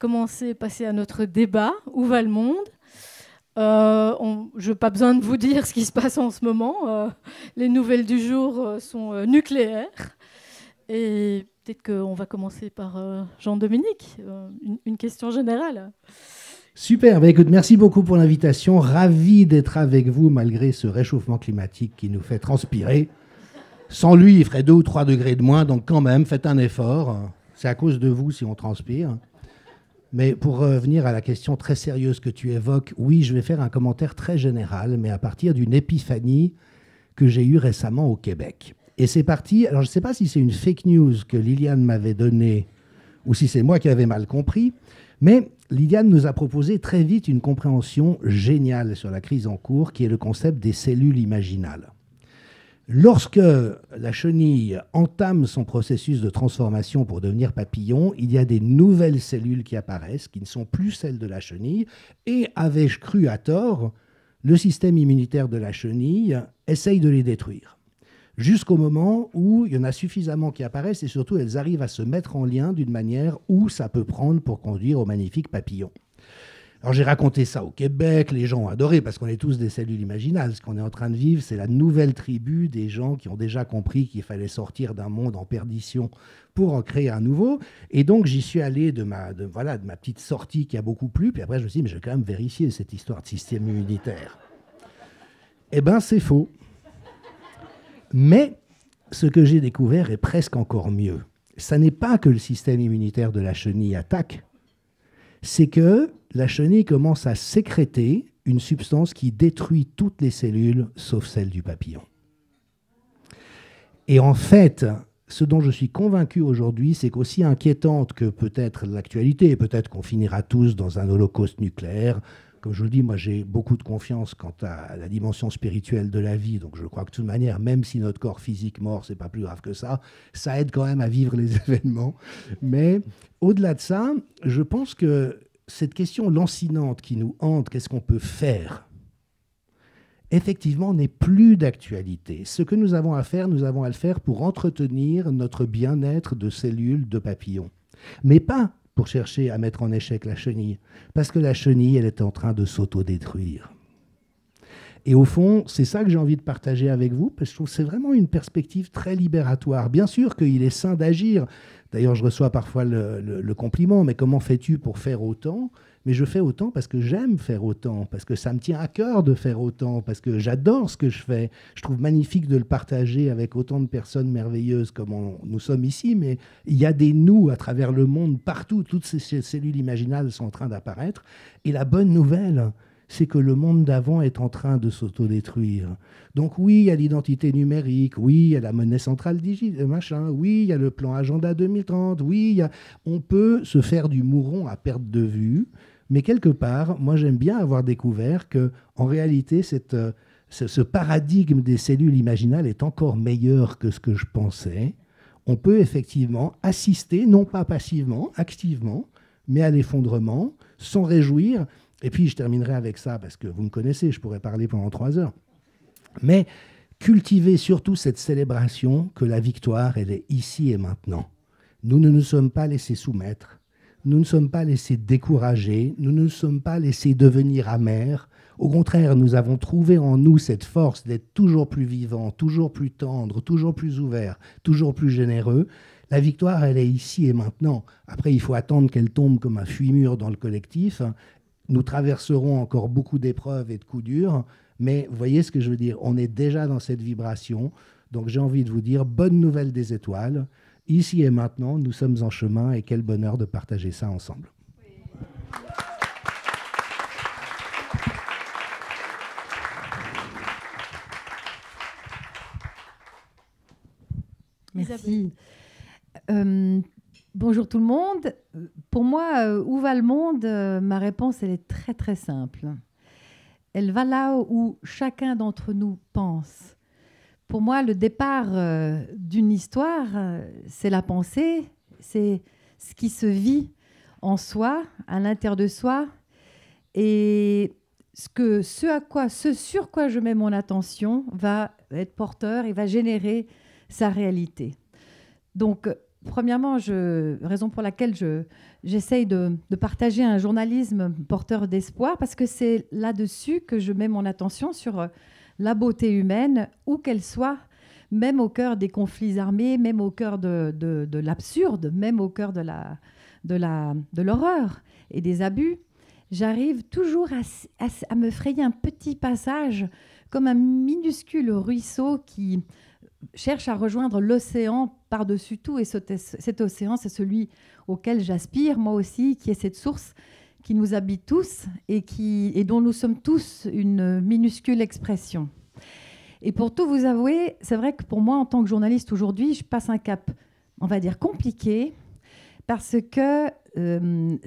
commencer, passer à notre débat. Où va le monde ? Je n'ai pas besoin de vous dire ce qui se passe en ce moment. Les nouvelles du jour sont nucléaires. Et peut-être qu'on va commencer par Jean-Dominique, une question générale. Super, bah écoute, merci beaucoup pour l'invitation. Ravi d'être avec vous malgré ce réchauffement climatique qui nous fait transpirer. Sans lui, il ferait 2 ou 3 degrés de moins, donc quand même, faites un effort. C'est à cause de vous si on transpire. Mais pour revenir à la question très sérieuse que tu évoques, oui, je vais faire un commentaire très général, mais à partir d'une épiphanie que j'ai eue récemment au Québec. Et c'est parti, alors je ne sais pas si c'est une fake news que Liliane m'avait donnée ou si c'est moi qui avais mal compris, mais Liliane nous a proposé très vite une compréhension géniale sur la crise en cours, qui est le concept des cellules imaginales. Lorsque la chenille entame son processus de transformation pour devenir papillon, il y a des nouvelles cellules qui apparaissent, qui ne sont plus celles de la chenille, et avais-je cru à tort, le système immunitaire de la chenille essaye de les détruire. Jusqu'au moment où il y en a suffisamment qui apparaissent et surtout elles arrivent à se mettre en lien d'une manière où ça peut prendre pour conduire au magnifique papillon. Alors j'ai raconté ça au Québec, les gens ont adoré parce qu'on est tous des cellules imaginales. Ce qu'on est en train de vivre, c'est la nouvelle tribu des gens qui ont déjà compris qu'il fallait sortir d'un monde en perdition pour en créer un nouveau. Et donc j'y suis allé de ma petite sortie qui a beaucoup plu. Puis après je me suis dit, mais je vais quand même vérifier cette histoire de système immunitaire. Eh bien c'est faux. Mais ce que j'ai découvert est presque encore mieux. Ça n'est pas que le système immunitaire de la chenille attaque, c'est que la chenille commence à sécréter une substance qui détruit toutes les cellules sauf celles du papillon. Et en fait, ce dont je suis convaincu aujourd'hui, c'est qu'aussi inquiétante que peut-être l'actualité, et peut-être qu'on finira tous dans un holocauste nucléaire. Comme je vous le dis, moi j'ai beaucoup de confiance quant à la dimension spirituelle de la vie, donc je crois que de toute manière, même si notre corps physique mort, c'est pas plus grave que ça aide quand même à vivre les événements. Mais au-delà de ça, je pense que cette question lancinante qui nous hante, qu'est-ce qu'on peut faire ? Effectivement, n'est plus d'actualité. Ce que nous avons à le faire pour entretenir notre bien-être de cellules de papillons. Mais pas pour chercher à mettre en échec la chenille, parce que la chenille, elle est en train de s'autodétruire. Et au fond, c'est ça que j'ai envie de partager avec vous, parce que je trouve que c'est vraiment une perspective très libératoire. Bien sûr qu'il est sain d'agir. D'ailleurs, je reçois parfois le compliment, mais comment fais-tu pour faire autant ? Mais je fais autant parce que j'aime faire autant, parce que ça me tient à cœur de faire autant, parce que j'adore ce que je fais. Je trouve magnifique de le partager avec autant de personnes merveilleuses comme nous sommes ici, mais il y a des nous à travers le monde, partout. Toutes ces cellules imaginales sont en train d'apparaître. Et la bonne nouvelle, c'est que le monde d'avant est en train de s'autodétruire. Donc oui, il y a l'identité numérique, oui, il y a la monnaie centrale digitale, machin, oui, il y a le plan Agenda 2030, oui, on peut se faire du mouron à perte de vue, mais quelque part, moi j'aime bien avoir découvert qu'en réalité, ce paradigme des cellules imaginales est encore meilleur que ce que je pensais. On peut effectivement assister, non pas passivement, activement, mais à l'effondrement, s'en réjouir. Et puis, je terminerai avec ça, parce que vous me connaissez, je pourrais parler pendant 3 heures. Mais cultiver surtout cette célébration que la victoire, elle est ici et maintenant. Nous ne nous sommes pas laissés soumettre, nous ne sommes pas laissés décourager, nous ne nous sommes pas laissés devenir amers. Au contraire, nous avons trouvé en nous cette force d'être toujours plus vivants, toujours plus tendres, toujours plus ouverts, toujours plus généreux. La victoire, elle est ici et maintenant. Après, il faut attendre qu'elle tombe comme un fuimur dans le collectif. Nous traverserons encore beaucoup d'épreuves et de coups durs, mais vous voyez ce que je veux dire, on est déjà dans cette vibration. Donc j'ai envie de vous dire, bonne nouvelle des étoiles. Ici et maintenant, nous sommes en chemin et quel bonheur de partager ça ensemble. Merci. Bonjour tout le monde. Pour moi, où va le monde ? Ma réponse, elle est très très simple. Elle va là où chacun d'entre nous pense. Pour moi, le départ d'une histoire, c'est la pensée, c'est ce qui se vit en soi, à l'intérieur de soi. Et ce sur quoi je mets mon attention va être porteur et va générer sa réalité. Donc, premièrement, raison pour laquelle j'essaye de partager un journalisme porteur d'espoir, parce que c'est là-dessus que je mets mon attention sur la beauté humaine, où qu'elle soit, même au cœur des conflits armés, même au cœur de l'absurde, même au cœur de l'horreur et des abus. J'arrive toujours à me frayer un petit passage, comme un minuscule ruisseau qui cherche à rejoindre l'océan par-dessus tout. Et cet océan, c'est celui auquel j'aspire, moi aussi, qui est cette source qui nous habite tous et dont nous sommes tous une minuscule expression. Et pour tout vous avouer, c'est vrai que pour moi, en tant que journaliste aujourd'hui, je passe un cap, on va dire, compliqué, parce que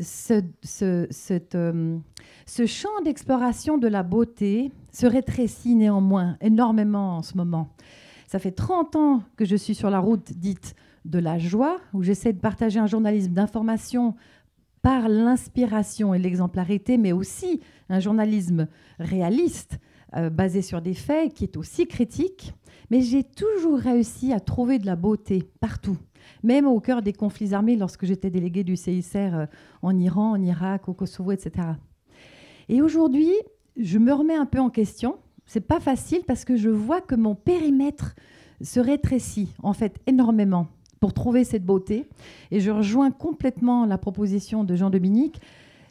ce champ d'exploration de la beauté se rétrécit néanmoins énormément en ce moment. Ça fait 30 ans que je suis sur la route dite de la joie, où j'essaie de partager un journalisme d'information par l'inspiration et l'exemplarité, mais aussi un journalisme réaliste, basé sur des faits, qui est aussi critique. Mais j'ai toujours réussi à trouver de la beauté partout, même au cœur des conflits armés, lorsque j'étais déléguée du CICR en Iran, en Irak, au Kosovo, etc. Et aujourd'hui, je me remets un peu en question. C'est pas facile parce que je vois que mon périmètre se rétrécit, en fait, énormément pour trouver cette beauté. Et je rejoins complètement la proposition de Jean-Dominique,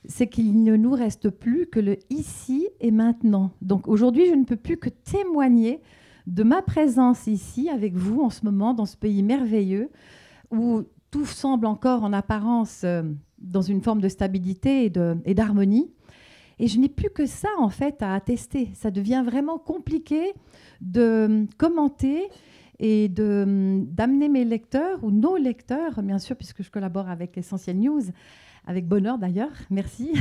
c'est qu'il ne nous reste plus que le ici et maintenant. Donc aujourd'hui, je ne peux plus que témoigner de ma présence ici avec vous en ce moment, dans ce pays merveilleux, où tout semble encore en apparence dans une forme de stabilité et d'harmonie. Et je n'ai plus que ça, en fait, à attester. Ça devient vraiment compliqué de commenter et d'amener mes lecteurs, ou nos lecteurs, bien sûr, puisque je collabore avec Essentiel News, avec bonheur d'ailleurs, merci,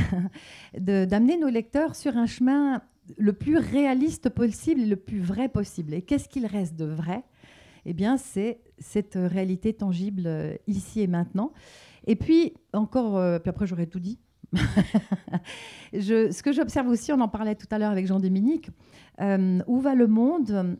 d'amener nos lecteurs sur un chemin le plus réaliste possible et le plus vrai possible. Et qu'est-ce qu'il reste de vrai ? Eh bien, c'est cette réalité tangible ici et maintenant. Et puis, encore, puis après j'aurais tout dit. Ce que j'observe aussi, on en parlait tout à l'heure avec Jean-Dominique, où va le monde ?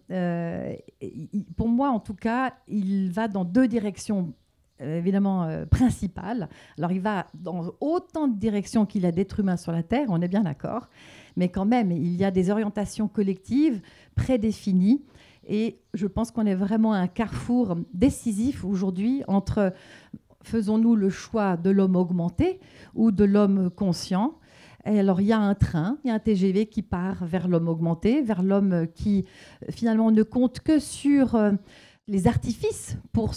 Pour moi, en tout cas, il va dans deux directions évidemment principales. Alors, il va dans autant de directions qu'il y a d'êtres humains sur la Terre, on est bien d'accord, mais quand même, il y a des orientations collectives prédéfinies. Et je pense qu'on est vraiment à un carrefour décisif aujourd'hui entre faisons-nous le choix de l'homme augmenté ou de l'homme conscient. Et alors, il y a un train, il y a un TGV qui part vers l'homme augmenté, vers l'homme qui, finalement, ne compte que sur les artifices pour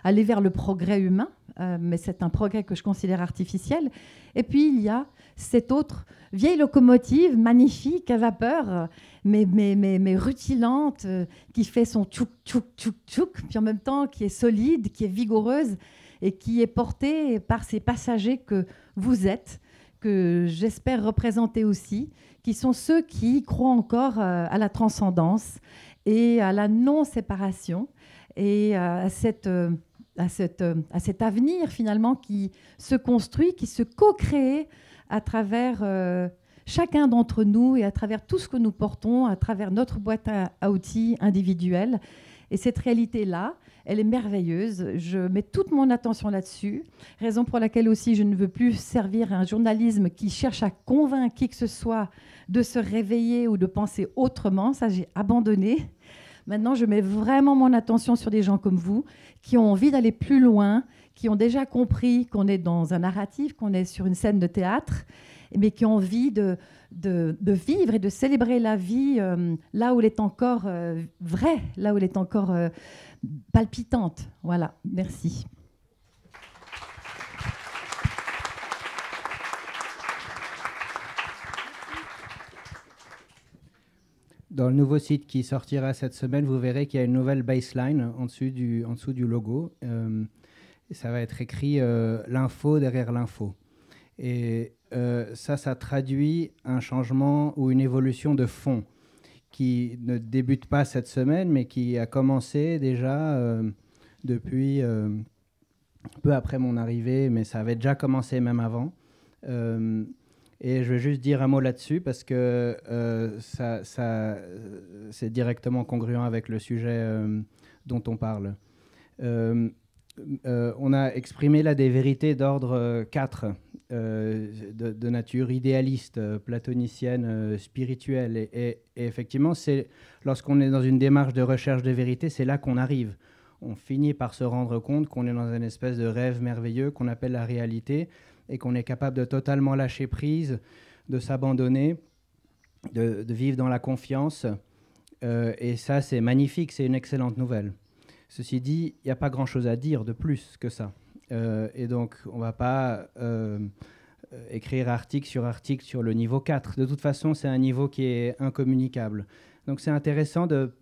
aller vers le progrès humain. Mais c'est un progrès que je considère artificiel. Et puis, il y a cette autre vieille locomotive magnifique à vapeur, mais rutilante, qui fait son tchouk, tchouk, tchouk, tchouk, puis en même temps qui est solide, qui est vigoureuse et qui est portée par ces passagers que vous êtes, que j'espère représenter aussi, qui sont ceux qui croient encore à la transcendance et à la non-séparation et à cet avenir finalement qui se construit, qui se co-crée à travers chacun d'entre nous et à travers tout ce que nous portons, à travers notre boîte à outils individuelle. Et cette réalité-là, elle est merveilleuse. Je mets toute mon attention là-dessus, raison pour laquelle aussi je ne veux plus servir un journalisme qui cherche à convaincre qui que ce soit de se réveiller ou de penser autrement. Ça, j'ai abandonné. Maintenant, je mets vraiment mon attention sur des gens comme vous qui ont envie d'aller plus loin, qui ont déjà compris qu'on est dans un narratif, qu'on est sur une scène de théâtre, mais qui ont envie de vivre et de célébrer la vie là où elle est encore vraie, là où elle est encore palpitante. Voilà, merci. Dans le nouveau site qui sortira cette semaine, vous verrez qu'il y a une nouvelle baseline en dessous du logo. Et ça va être écrit l'info derrière l'info. Et ça traduit un changement ou une évolution de fond qui ne débute pas cette semaine, mais qui a commencé déjà depuis peu après mon arrivée, mais ça avait déjà commencé même avant. Et je vais juste dire un mot là-dessus parce que ça c'est directement congruent avec le sujet dont on parle. On a exprimé là des vérités d'ordre 4, de nature idéaliste, platonicienne, spirituelle. Et effectivement, lorsqu'on est dans une démarche de recherche de vérité, c'est là qu'on arrive. On finit par se rendre compte qu'on est dans une espèce de rêve merveilleux qu'on appelle la réalité et qu'on est capable de totalement lâcher prise, de s'abandonner, de vivre dans la confiance. Et ça, c'est magnifique, c'est une excellente nouvelle. Ceci dit, il n'y a pas grand-chose à dire de plus que ça. Et donc, on ne va pas écrire article sur le niveau 4. De toute façon, c'est un niveau qui est incommunicable. Donc, c'est intéressant de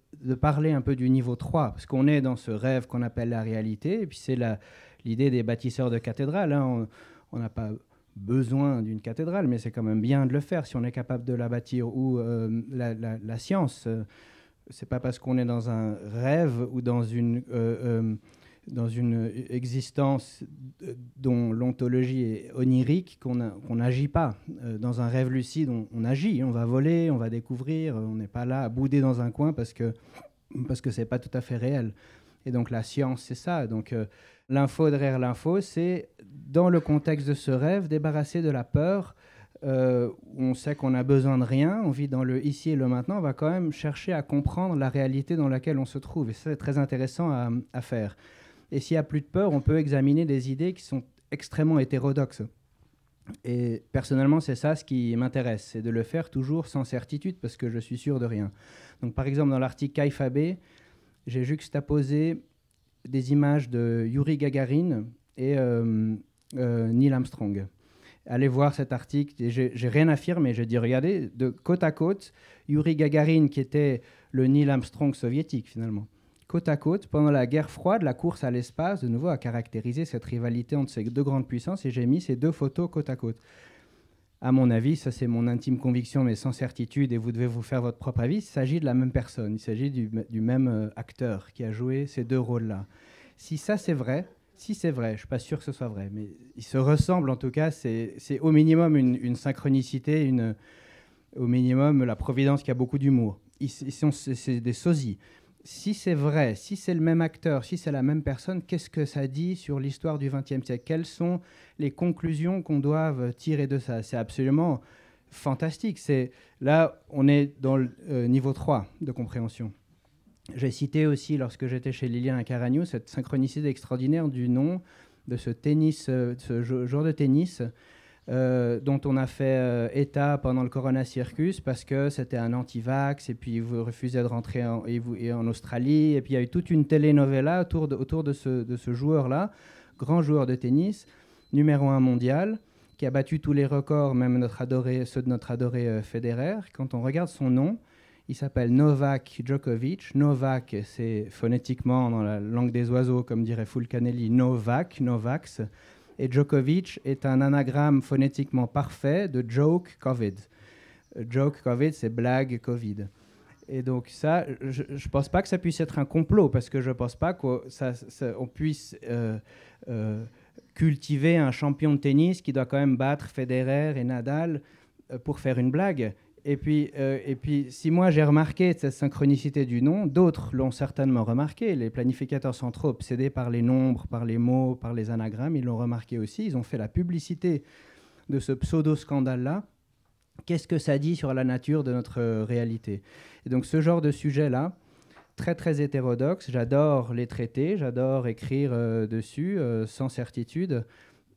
parler un peu du niveau 3, parce qu'on est dans ce rêve qu'on appelle la réalité. Et puis, c'est l'idée des bâtisseurs de cathédrales. Hein. On n'a pas besoin d'une cathédrale, mais c'est quand même bien de le faire si on est capable de la bâtir. Ou la science, c'est pas parce qu'on est dans un rêve ou dans une existence dont l'ontologie est onirique qu'on n'agit pas. Dans un rêve lucide, on agit, on va voler, on va découvrir, on n'est pas là à bouder dans un coin parce que c'est pas tout à fait réel. Et donc la science, c'est ça. Donc l'info derrière l'info, c'est dans le contexte de ce rêve, débarrasser de la peur. On sait qu'on a besoin de rien, on vit dans le ici et le maintenant, on va quand même chercher à comprendre la réalité dans laquelle on se trouve. Et ça, c'est très intéressant à faire. Et s'il n'y a plus de peur, on peut examiner des idées qui sont extrêmement hétérodoxes. Et personnellement, c'est ça ce qui m'intéresse, c'est de le faire toujours sans certitude, parce que je suis sûr de rien. Donc par exemple, dans l'article Kai-Fabé, j'ai juxtaposé des images de Yuri Gagarin et Neil Armstrong. Allez voir cet article, j'ai rien affirmé, j'ai dit regardez, de côte à côte, Yuri Gagarin qui était le Neil Armstrong soviétique finalement. Côte à côte, pendant la guerre froide, la course à l'espace, de nouveau, a caractérisé cette rivalité entre ces deux grandes puissances, et j'ai mis ces deux photos côte à côte. À mon avis, ça c'est mon intime conviction, mais sans certitude, et vous devez vous faire votre propre avis, il s'agit de la même personne, il s'agit du même acteur qui a joué ces deux rôles-là. Si ça c'est vrai, je ne suis pas sûr que ce soit vrai, mais ils se ressemblent en tout cas, c'est au minimum une synchronicité, au minimum la providence qui a beaucoup d'humour. C'est des sosies. Si c'est vrai, si c'est le même acteur, si c'est la même personne, qu'est-ce que ça dit sur l'histoire du XXe siècle? Quelles sont les conclusions qu'on doit tirer de ça? C'est absolument fantastique. Là, on est dans le niveau 3 de compréhension. J'ai cité aussi, lorsque j'étais chez Lilian à Caragnou, cette synchronicité extraordinaire du nom de ce joueur de tennis dont on a fait état pendant le Corona Circus parce que c'était un anti-vax et puis il refusait de rentrer en Australie. Et puis il y a eu toute une telenovela autour de ce joueur-là, grand joueur de tennis, numéro 1 mondial, qui a battu tous les records, même ceux de notre adoré Federer. Quand on regarde son nom, il s'appelle Novak Djokovic. Novak, c'est phonétiquement dans la langue des oiseaux, comme dirait Fulcanelli, Novax. Et Djokovic est un anagramme phonétiquement parfait de joke Covid. Joke Covid, c'est blague Covid. Et donc ça, je ne pense pas que ça puisse être un complot, parce que je ne pense pas qu'on puisse cultiver un champion de tennis qui doit quand même battre Federer et Nadal pour faire une blague. Et puis, si moi j'ai remarqué cette synchronicité du nom, d'autres l'ont certainement remarqué. Les planificateurs centraux obsédés par les nombres, par les mots, par les anagrammes, ils l'ont remarqué aussi. Ils ont fait la publicité de ce pseudo-scandale-là. Qu'est-ce que ça dit sur la nature de notre réalité? Et donc ce genre de sujet-là, très très hétérodoxe, j'adore les traiter, j'adore écrire dessus sans certitude.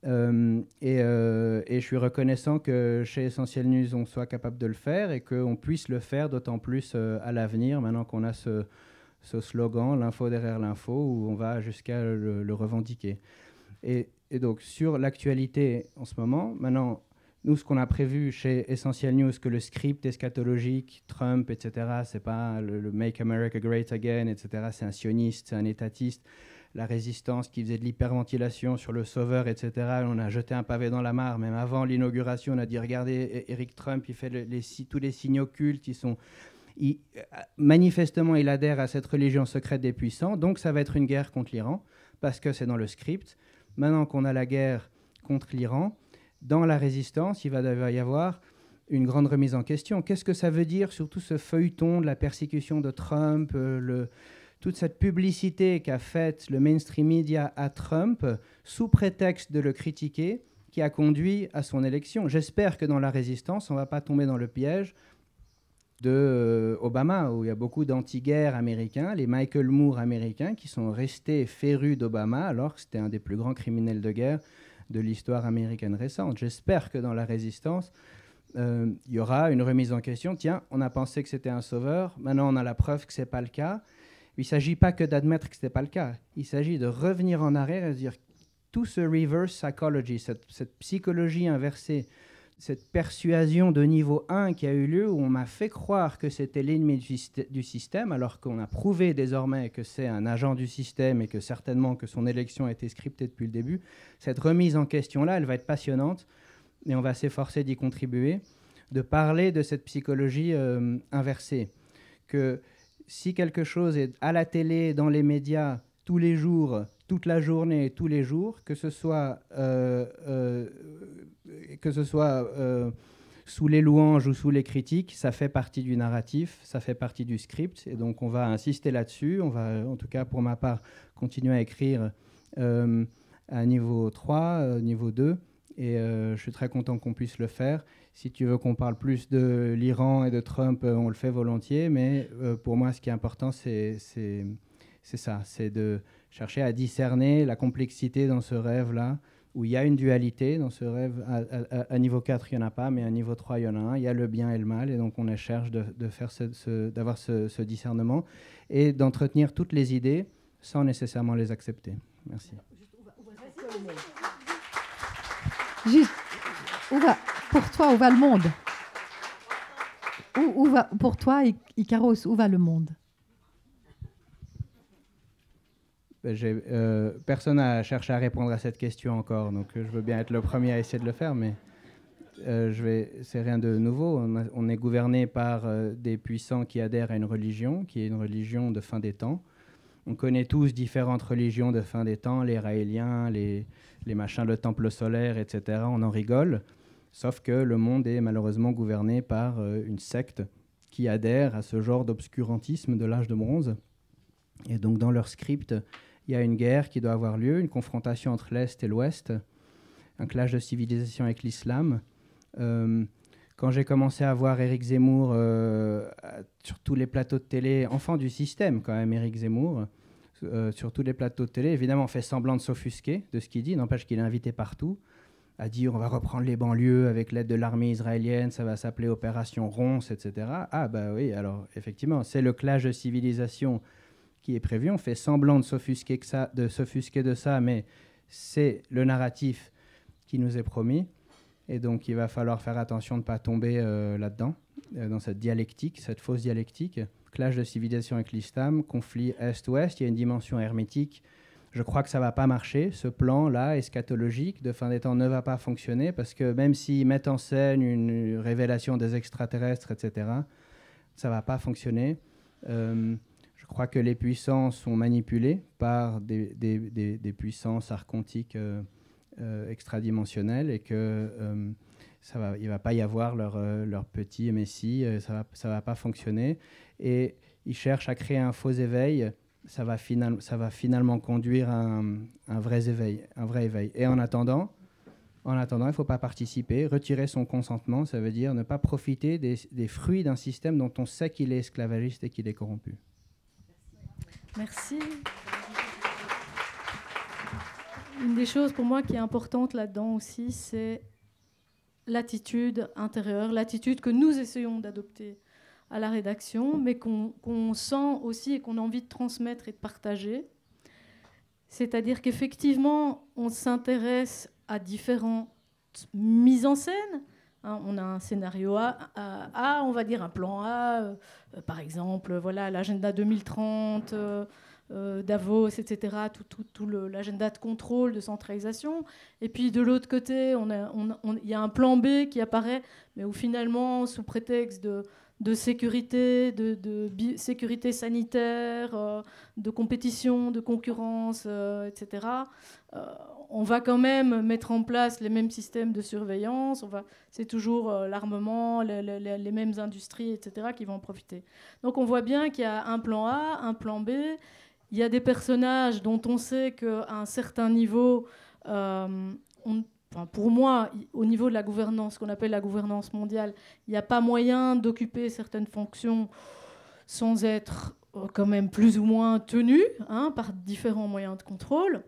Et je suis reconnaissant que chez Essentiel News, on soit capable de le faire et qu'on puisse le faire d'autant plus à l'avenir, maintenant qu'on a ce slogan, l'info derrière l'info, où on va jusqu'à le revendiquer. Et donc, sur l'actualité en ce moment, maintenant, nous, ce qu'on a prévu chez Essentiel News, que le script eschatologique, Trump, etc., c'est pas le Make America Great Again, etc., c'est un sioniste, c'est un étatiste. La résistance qui faisait de l'hyperventilation sur le sauveur, etc. On a jeté un pavé dans la mare. Même avant l'inauguration, on a dit, regardez, Eric Trump, il fait tous les signes occultes. Manifestement, il adhère à cette religion secrète des puissants. Donc, ça va être une guerre contre l'Iran, parce que c'est dans le script. Maintenant qu'on a la guerre contre l'Iran, dans la résistance, il va y avoir une grande remise en question. Qu'est-ce que ça veut dire, surtout ce feuilleton de la persécution de Trump, toute cette publicité qu'a faite le mainstream media à Trump, sous prétexte de le critiquer, qui a conduit à son élection. J'espère que dans la résistance, on ne va pas tomber dans le piège de Obama, où il y a beaucoup d'anti-guerre américains, les Michael Moore américains, qui sont restés férus d'Obama, alors que c'était un des plus grands criminels de guerre de l'histoire américaine récente. J'espère que dans la résistance, il y aura une remise en question. Tiens, on a pensé que c'était un sauveur, maintenant on a la preuve que ce n'est pas le cas. Il ne s'agit pas que d'admettre que ce n'était pas le cas. Il s'agit de revenir en arrière et de dire tout ce reverse psychology, cette psychologie inversée, cette persuasion de niveau 1 qui a eu lieu où on m'a fait croire que c'était l'ennemi du système, alors qu'on a prouvé désormais que c'est un agent du système et que certainement que son élection a été scriptée depuis le début. Cette remise en question-là, elle va être passionnante et on va s'efforcer d'y contribuer, de parler de cette psychologie inversée. Que si quelque chose est à la télé, dans les médias, tous les jours, toute la journée, tous les jours, que ce soit sous les louanges ou sous les critiques, ça fait partie du narratif, ça fait partie du script, et donc on va insister là-dessus. On va, en tout cas pour ma part, continuer à écrire à niveau 3, niveau 2, et je suis très content qu'on puisse le faire. Si tu veux qu'on parle plus de l'Iran et de Trump, on le fait volontiers, mais pour moi, ce qui est important, c'est ça, c'est de chercher à discerner la complexité dans ce rêve-là, où il y a une dualité. Dans ce rêve, à niveau 4, il n'y en a pas, mais à niveau 3, il y en a un. Il y a le bien et le mal, et donc on cherche d'avoir ce discernement et d'entretenir toutes les idées sans nécessairement les accepter. Merci. Juste, pour toi, où va le monde? Où va, pour toi, Ikaros, où va le monde? Personne n'a cherché à répondre à cette question encore, donc je veux bien être le premier à essayer de le faire, mais c'est rien de nouveau. On est gouverné par des puissants qui adhèrent à une religion, qui est une religion de fin des temps. On connaît tous différentes religions de fin des temps, les raéliens, les machins, le temple solaire, etc. On en rigole, sauf que le monde est malheureusement gouverné par une secte qui adhère à ce genre d'obscurantisme de l'âge de bronze. Et donc dans leur script, il y a une guerre qui doit avoir lieu, une confrontation entre l'Est et l'Ouest, un clash de civilisation avec l'islam. Quand j'ai commencé à voir Éric Zemmour sur tous les plateaux de télé, enfant du système quand même, Éric Zemmour, sur tous les plateaux de télé, évidemment on fait semblant de s'offusquer de ce qu'il dit, n'empêche qu'il est invité partout, à dire on va reprendre les banlieues avec l'aide de l'armée israélienne, ça va s'appeler Opération Ronce, etc. Ah bah oui, alors effectivement, c'est le clash de civilisation qui est prévu, on fait semblant de s'offusquer de ça, mais c'est le narratif qui nous est promis. Et donc, il va falloir faire attention de ne pas tomber là-dedans, dans cette dialectique, cette fausse dialectique. Clash de civilisation avec l'islam, conflit Est-Ouest, il y a une dimension hermétique. Je crois que ça ne va pas marcher. Ce plan-là, eschatologique, de fin des temps, ne va pas fonctionner parce que même s'ils mettent en scène une révélation des extraterrestres, etc., ça ne va pas fonctionner. Je crois que les puissants sont manipulés par des puissances archontiques extradimensionnelles et que il ne va pas y avoir leur petit messie, ça va pas fonctionner. Et ils cherchent à créer un faux éveil, ça va finalement conduire à un vrai éveil. Et en attendant, il ne faut pas participer, retirer son consentement, ça veut dire ne pas profiter des fruits d'un système dont on sait qu'il est esclavagiste et qu'il est corrompu. Merci. Une des choses pour moi qui est importante là-dedans aussi, c'est l'attitude intérieure, l'attitude que nous essayons d'adopter à la rédaction, mais qu'on sent aussi et qu'on a envie de transmettre et de partager. C'est-à-dire qu'effectivement, on s'intéresse à différentes mises en scène. On a un scénario A, on va dire un plan A, par exemple, voilà, l'agenda 2030, Davos, etc., tout l'agenda de contrôle, de centralisation. Et puis de l'autre côté, il y a un plan B qui apparaît, mais où finalement, sous prétexte de sécurité, sécurité sanitaire, de compétition, de concurrence, etc., on va quand même mettre en place les mêmes systèmes de surveillance. C'est toujours l'armement, les mêmes industries, etc., qui vont en profiter. Donc on voit bien qu'il y a un plan A, un plan B. Il y a des personnages dont on sait qu'à un certain niveau, pour moi, au niveau de la gouvernance, ce qu'on appelle la gouvernance mondiale, il n'y a pas moyen d'occuper certaines fonctions sans être quand même plus ou moins tenu par différents moyens de contrôle.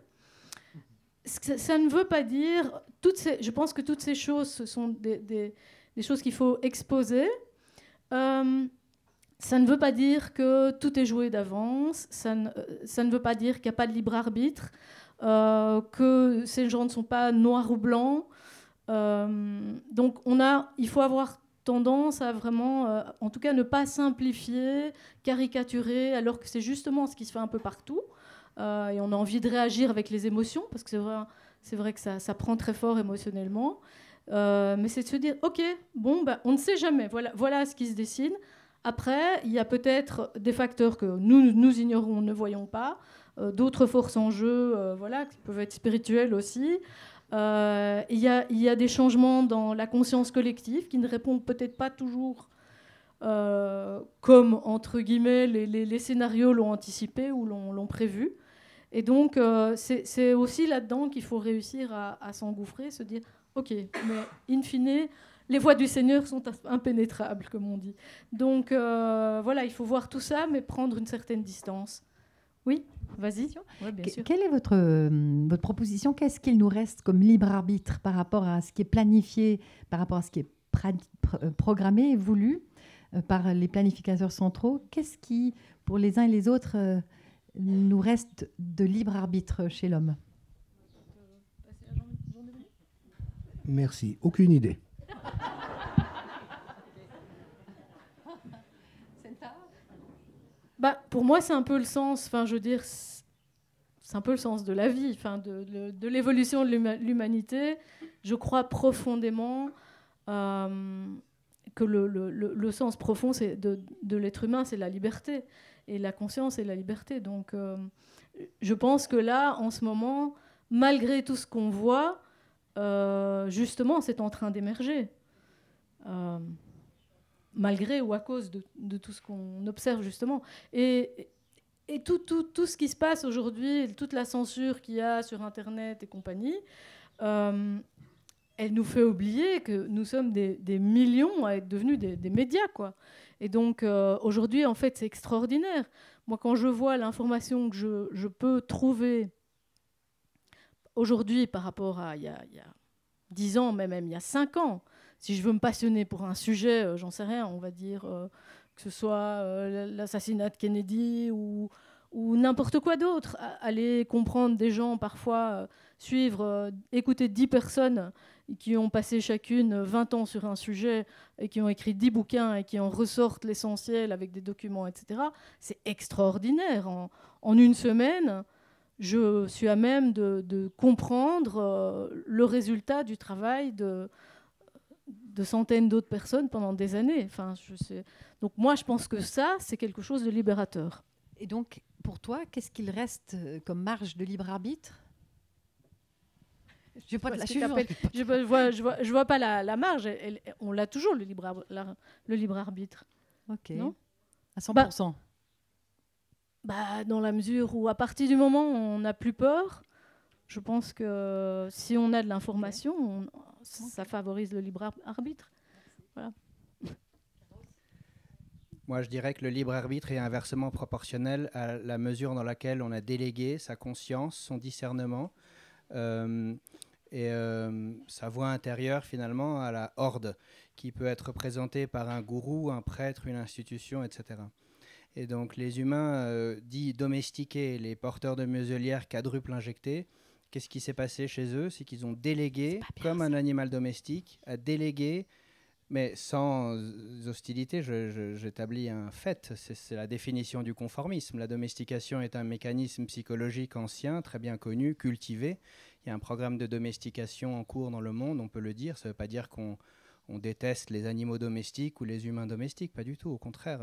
Ça ne veut pas dire... je pense que toutes ces choses, ce sont des choses qu'il faut exposer. Ça ne veut pas dire que tout est joué d'avance. Ça ne veut pas dire qu'il n'y a pas de libre arbitre. Que ces gens ne sont pas noirs ou blancs. Donc il faut avoir tendance à vraiment, en tout cas, ne pas simplifier, caricaturer, alors que c'est justement ce qui se fait un peu partout. Et on a envie de réagir avec les émotions, parce que c'est vrai que ça prend très fort émotionnellement. Mais c'est de se dire, OK, bon, on ne sait jamais, voilà ce qui se dessine. Après, il y a peut-être des facteurs que nous ignorons, ne voyons pas, d'autres forces en jeu, qui peuvent être spirituelles aussi. Il y a des changements dans la conscience collective qui ne répondent peut-être pas toujours comme, entre guillemets, les scénarios l'ont anticipé ou l'ont prévu. Et donc, c'est aussi là-dedans qu'il faut réussir à s'engouffrer, se dire, OK, mais in fine, les voies du Seigneur sont impénétrables, comme on dit. Donc, il faut voir tout ça, mais prendre une certaine distance. Oui, vas-y. Ouais, bien sûr. Quelle est votre proposition? Qu'est-ce qu'il nous reste comme libre arbitre par rapport à ce qui est planifié, par rapport à ce qui est programmé et voulu par les planificateurs centraux? Qu'est-ce qui, pour les uns et les autres, nous reste de libre arbitre chez l'homme? Merci. Aucune idée. Pour moi, c'est un peu le sens, c'est un peu le sens de la vie, de l'évolution de l'humanité. Je crois profondément que le sens profond de l'être humain, c'est la liberté. Et la conscience, c'est la liberté. Donc, je pense que là, en ce moment, malgré tout ce qu'on voit, justement, c'est en train d'émerger. Malgré ou à cause de tout ce qu'on observe, justement. Et tout ce qui se passe aujourd'hui, toute la censure qu'il y a sur Internet et compagnie, elle nous fait oublier que nous sommes des millions à être devenus des médias, quoi. Et donc, aujourd'hui, en fait, c'est extraordinaire. Moi, quand je vois l'information que je peux trouver aujourd'hui par rapport à il y a 10 ans, même il y a 5 ans, si je veux me passionner pour un sujet, j'en sais rien, on va dire que ce soit l'assassinat de Kennedy ou n'importe quoi d'autre, aller comprendre des gens, parfois suivre, écouter 10 personnes qui ont passé chacune 20 ans sur un sujet et qui ont écrit 10 bouquins et qui en ressortent l'essentiel avec des documents, etc. C'est extraordinaire. En une semaine, je suis à même de comprendre le résultat du travail de centaines d'autres personnes pendant des années. Donc moi, je pense que ça, c'est quelque chose de libérateur. Et donc, pour toi, qu'est-ce qu'il reste comme marge de libre arbitre? Je vois pas la marge. On l'a toujours, le libre arbitre. Ok. Non, à 100%. Dans la mesure où, à partir du moment où on n'a plus peur, je pense que si on a de l'information, ça favorise le libre arbitre. Voilà. Moi, je dirais que le libre arbitre est inversement proportionnel à la mesure dans laquelle on a délégué sa conscience, son discernement et sa voix intérieure finalement à la horde qui peut être représentée par un gourou, un prêtre, une institution, etc. Et donc les humains dits domestiqués, les porteurs de muselières quadruples injectés, qu'est-ce qui s'est passé chez eux? C'est qu'ils ont délégué, comme un animal domestique, à déléguer, mais sans hostilité, j'établis un fait, c'est la définition du conformisme. La domestication est un mécanisme psychologique ancien, très bien connu, cultivé. Il y a un programme de domestication en cours dans le monde, on peut le dire. Ça ne veut pas dire qu'on on déteste les animaux domestiques ou les humains domestiques, pas du tout, au contraire.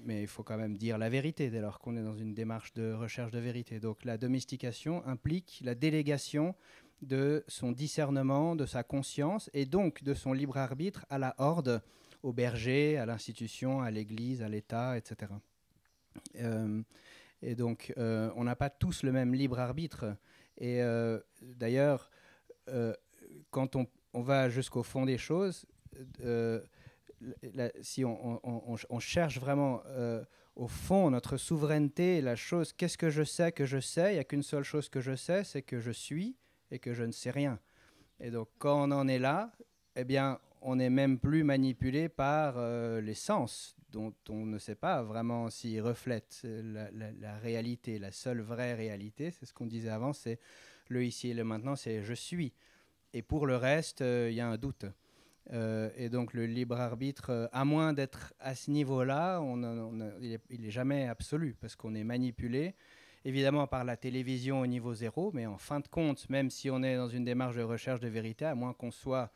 Mais il faut quand même dire la vérité dès lors qu'on est dans une démarche de recherche de vérité. Donc la domestication implique la délégation de son discernement, de sa conscience et donc de son libre arbitre à la horde, au berger, à l'institution, à l'église, à l'État, etc. Et donc on n'a pas tous le même libre arbitre. Et d'ailleurs, quand on va jusqu'au fond des choses, si on cherche vraiment au fond notre souveraineté, la chose, qu'est-ce que je sais, il n'y a qu'une seule chose que je sais, c'est que je suis et que je ne sais rien. Et donc quand on en est là, eh bien, on n'est même plus manipulé par les sens, dont on ne sait pas vraiment s'ils reflètent la réalité. La seule vraie réalité, c'est ce qu'on disait avant, c'est le ici et le maintenant, c'est je suis. Et pour le reste, il y a un doute. Et donc le libre arbitre, à moins d'être à ce niveau-là, il n'est jamais absolu, parce qu'on est manipulé, évidemment par la télévision au niveau zéro, mais en fin de compte, même si on est dans une démarche de recherche de vérité, à moins qu'on soit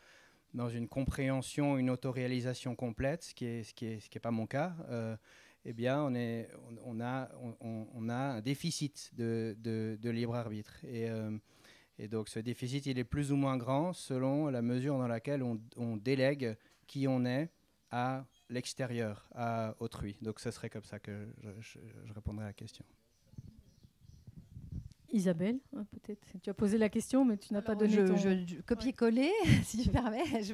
dans une compréhension, une autoréalisation complète, ce qui est pas mon cas, eh bien on a un déficit de libre arbitre. Et donc ce déficit, il est plus ou moins grand selon la mesure dans laquelle on délègue qui on est à l'extérieur, à autrui. Donc ce serait comme ça que je répondrai à la question. Isabelle, peut-être. Tu as posé la question, mais tu n'as pas donné je copier-coller, si tu permets. Je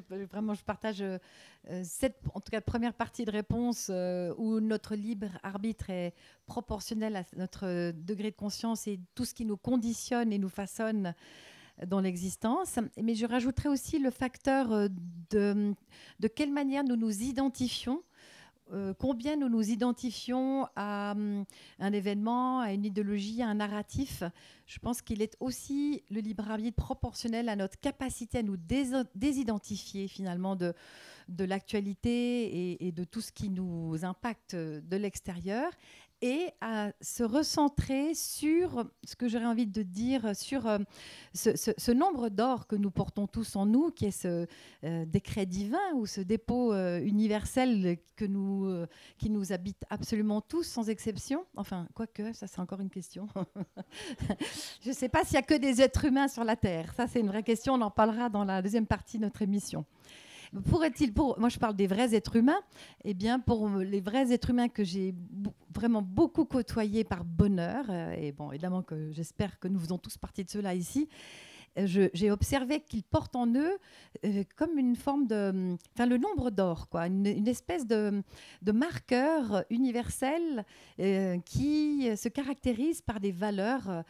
partage en tout cas, première partie de réponse où notre libre arbitre est proportionnel à notre degré de conscience et tout ce qui nous conditionne et nous façonne dans l'existence. Mais je rajouterais aussi le facteur de quelle manière nous nous identifions. Combien nous nous identifions à un événement, à une idéologie, à un narratif. Je pense qu'il est aussi le libre arbitre proportionnel à notre capacité à nous désidentifier finalement de l'actualité et de tout ce qui nous impacte de l'extérieur, et à se recentrer sur ce que j'aurais envie de dire, sur ce nombre d'or que nous portons tous en nous, qui est ce décret divin ou ce dépôt universel qui nous habite absolument tous, sans exception. Enfin, quoique, ça c'est encore une question. Je ne sais pas s'il n'y a que des êtres humains sur la Terre. Ça, c'est une vraie question. On en parlera dans la deuxième partie de notre émission. Moi, je parle des vrais êtres humains. Eh bien, pour les vrais êtres humains que j'ai vraiment beaucoup côtoyés par bonheur, et bon, évidemment que j'espère que nous faisons tous partie de ceux-là ici, j'ai observé qu'ils portent en eux comme une forme de... Enfin, le nombre d'or, quoi, une espèce de marqueur universel qui se caractérise par des valeurs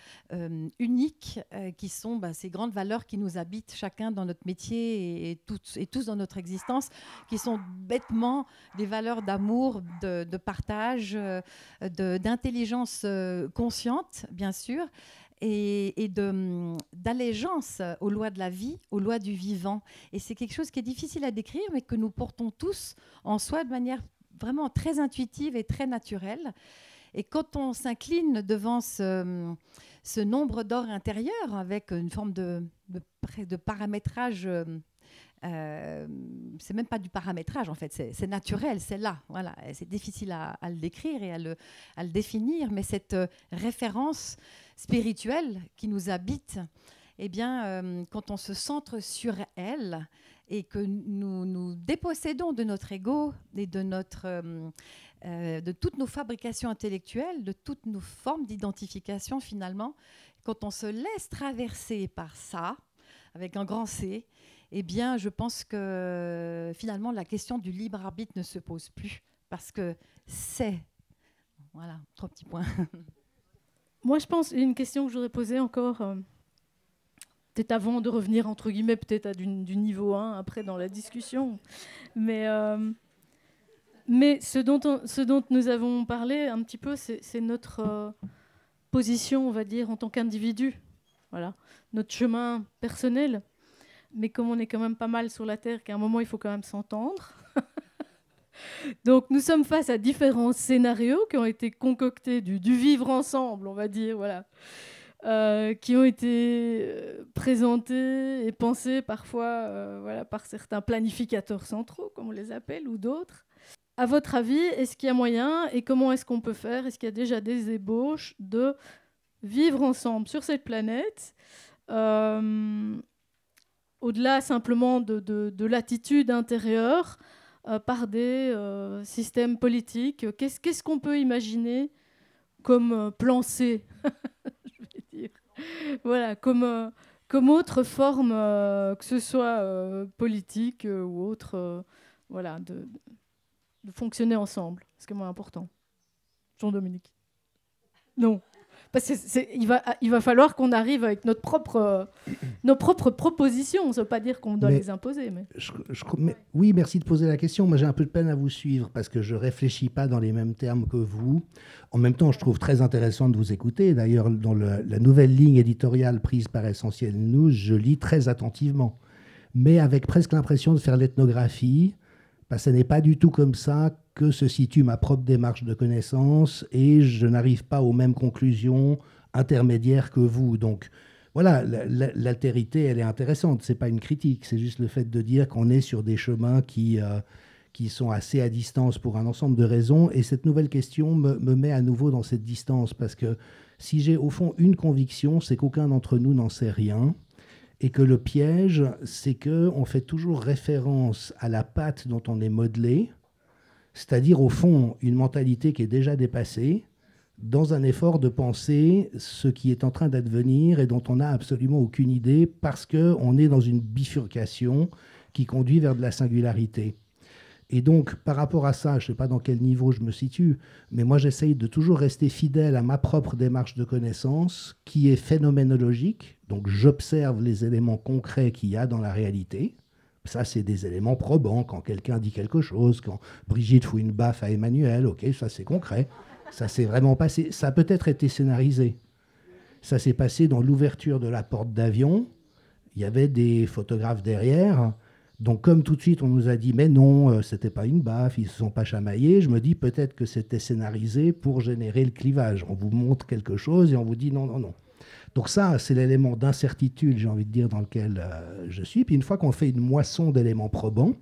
uniques qui sont ces grandes valeurs qui nous habitent chacun dans notre métier et tous dans notre existence, qui sont bêtement des valeurs d'amour, de partage, d'intelligence consciente, bien sûr, et d'allégeance aux lois de la vie, aux lois du vivant. Et c'est quelque chose qui est difficile à décrire, mais que nous portons tous en soi de manière vraiment très intuitive et très naturelle. Et quand on s'incline devant ce nombre d'or intérieur, avec une forme de paramétrage, c'est même pas du paramétrage en fait, c'est naturel, c'est là, voilà. C'est difficile à le décrire et à le définir, mais cette référence spirituelle qui nous habite, eh bien, quand on se centre sur elle et que nous nous dépossédons de notre ego et de toutes nos fabrications intellectuelles, de toutes nos formes d'identification finalement, quand on se laisse traverser par ça, avec un grand C, eh bien, je pense que finalement, la question du libre arbitre ne se pose plus, parce que c'est... Voilà, 3 petits points. Moi, je pense, une question que j'aurais posée encore, peut-être avant de revenir, entre guillemets, peut-être à du niveau 1, après dans la discussion. Mais ce dont nous avons parlé un petit peu, c'est notre position, on va dire, en tant qu'individu. Voilà, notre chemin personnel. Mais comme on est quand même pas mal sur la Terre, qu'à un moment, il faut quand même s'entendre. Donc, nous sommes face à différents scénarios qui ont été concoctés du vivre ensemble, on va dire, voilà. qui ont été présentés et pensés parfois par certains planificateurs centraux, comme on les appelle, ou d'autres. À votre avis, est-ce qu'il y a moyen et comment est-ce qu'on peut faire? Est-ce qu'il y a déjà des ébauches de vivre ensemble sur cette planète, au-delà simplement de l'attitude intérieure, par des systèmes politiques? Qu'est-ce qu'on peut imaginer comme plan C? Je vais dire. Voilà, comme autre forme, que ce soit politique ou autre, voilà, de fonctionner ensemble. C'est quand même important. Jean-Dominique? Non. Parce qu'il va falloir qu'on arrive avec nos propres propositions. Ça ne veut pas dire qu'on doit les imposer. Mais... Oui, merci de poser la question. Moi, j'ai un peu de peine à vous suivre parce que je ne réfléchis pas dans les mêmes termes que vous. En même temps, je trouve très intéressant de vous écouter. D'ailleurs, dans la nouvelle ligne éditoriale prise par Essentiel News, je lis très attentivement, mais avec presque l'impression de faire l'ethnographie. Ce n'est pas du tout comme ça que se situe ma propre démarche de connaissance et je n'arrive pas aux mêmes conclusions intermédiaires que vous. Donc voilà, l'altérité, elle est intéressante. Ce n'est pas une critique, c'est juste le fait de dire qu'on est sur des chemins qui sont assez à distance pour un ensemble de raisons. Et cette nouvelle question me met à nouveau dans cette distance parce que si j'ai au fond une conviction, c'est qu'aucun d'entre nous n'en sait rien. Et que le piège, c'est qu'on fait toujours référence à la pâte dont on est modelé, c'est-à-dire au fond une mentalité qui est déjà dépassée, dans un effort de penser ce qui est en train d'advenir et dont on n'a absolument aucune idée parce qu'on est dans une bifurcation qui conduit vers de la singularité. Et donc, par rapport à ça, je ne sais pas dans quel niveau je me situe, mais moi, j'essaye de toujours rester fidèle à ma propre démarche de connaissance, qui est phénoménologique. Donc, j'observe les éléments concrets qu'il y a dans la réalité. Ça, c'est des éléments probants. Quand quelqu'un dit quelque chose, quand Brigitte fout une baffe à Emmanuel, OK, ça, c'est concret. Ça s'est vraiment passé. Ça a peut-être été scénarisé. Ça s'est passé dans l'ouverture de la porte d'avion. Il y avait des photographes derrière. Donc, comme tout de suite, on nous a dit « mais non, c'était pas une baffe, ils ne se sont pas chamaillés », je me dis peut-être que c'était scénarisé pour générer le clivage. On vous montre quelque chose et on vous dit « non, non, non ». Donc ça, c'est l'élément d'incertitude, j'ai envie de dire, dans lequel je suis. Puis une fois qu'on fait une moisson d'éléments probants,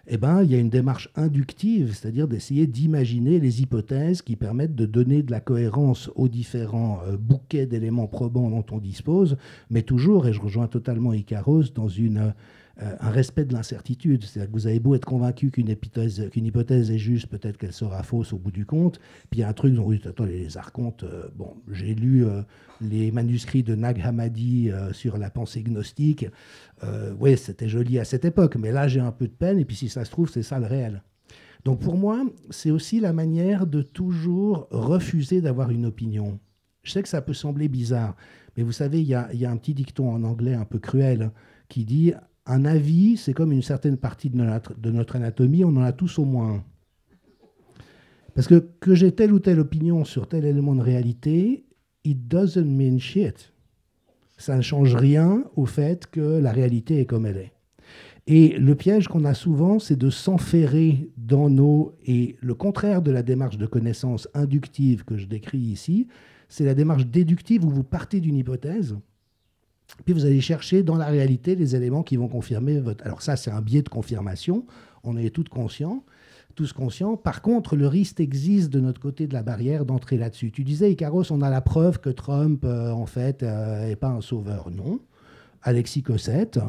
eh ben, il y a une démarche inductive, c'est-à-dire d'essayer d'imaginer les hypothèses qui permettent de donner de la cohérence aux différents bouquets d'éléments probants dont on dispose, mais toujours, et je rejoins totalement Ikaros, dans un respect de l'incertitude. C'est-à-dire que vous avez beau être convaincu qu'une hypothèse est juste, peut-être qu'elle sera fausse au bout du compte. Puis il y a un truc dont vous dites, attends, les archontes, j'ai lu les manuscrits de Nag Hammadi sur la pensée gnostique. Oui, c'était joli à cette époque, mais là j'ai un peu de peine, et puis si ça se trouve, c'est ça le réel. Donc pour moi, c'est aussi la manière de toujours refuser d'avoir une opinion. Je sais que ça peut sembler bizarre, mais vous savez, il y a un petit dicton en anglais un peu cruel qui dit « Un avis, c'est comme une certaine partie de notre anatomie, on en a tous au moins un. » Parce que j'ai telle ou telle opinion sur tel élément de réalité, it doesn't mean shit. Ça ne change rien au fait que la réalité est comme elle est. Et le piège qu'on a souvent, c'est de s'enferrer dans et le contraire de la démarche de connaissance inductive que je décris ici, c'est la démarche déductive où vous partez d'une hypothèse, puis vous allez chercher dans la réalité les éléments qui vont confirmer votre... Alors ça, c'est un biais de confirmation, on est tous conscients. Par contre, le risque existe de notre côté de la barrière d'entrer là-dessus. Tu disais, Ikaros, on a la preuve que Trump, en fait, n'est pas un sauveur. Non. Alexis Cossette,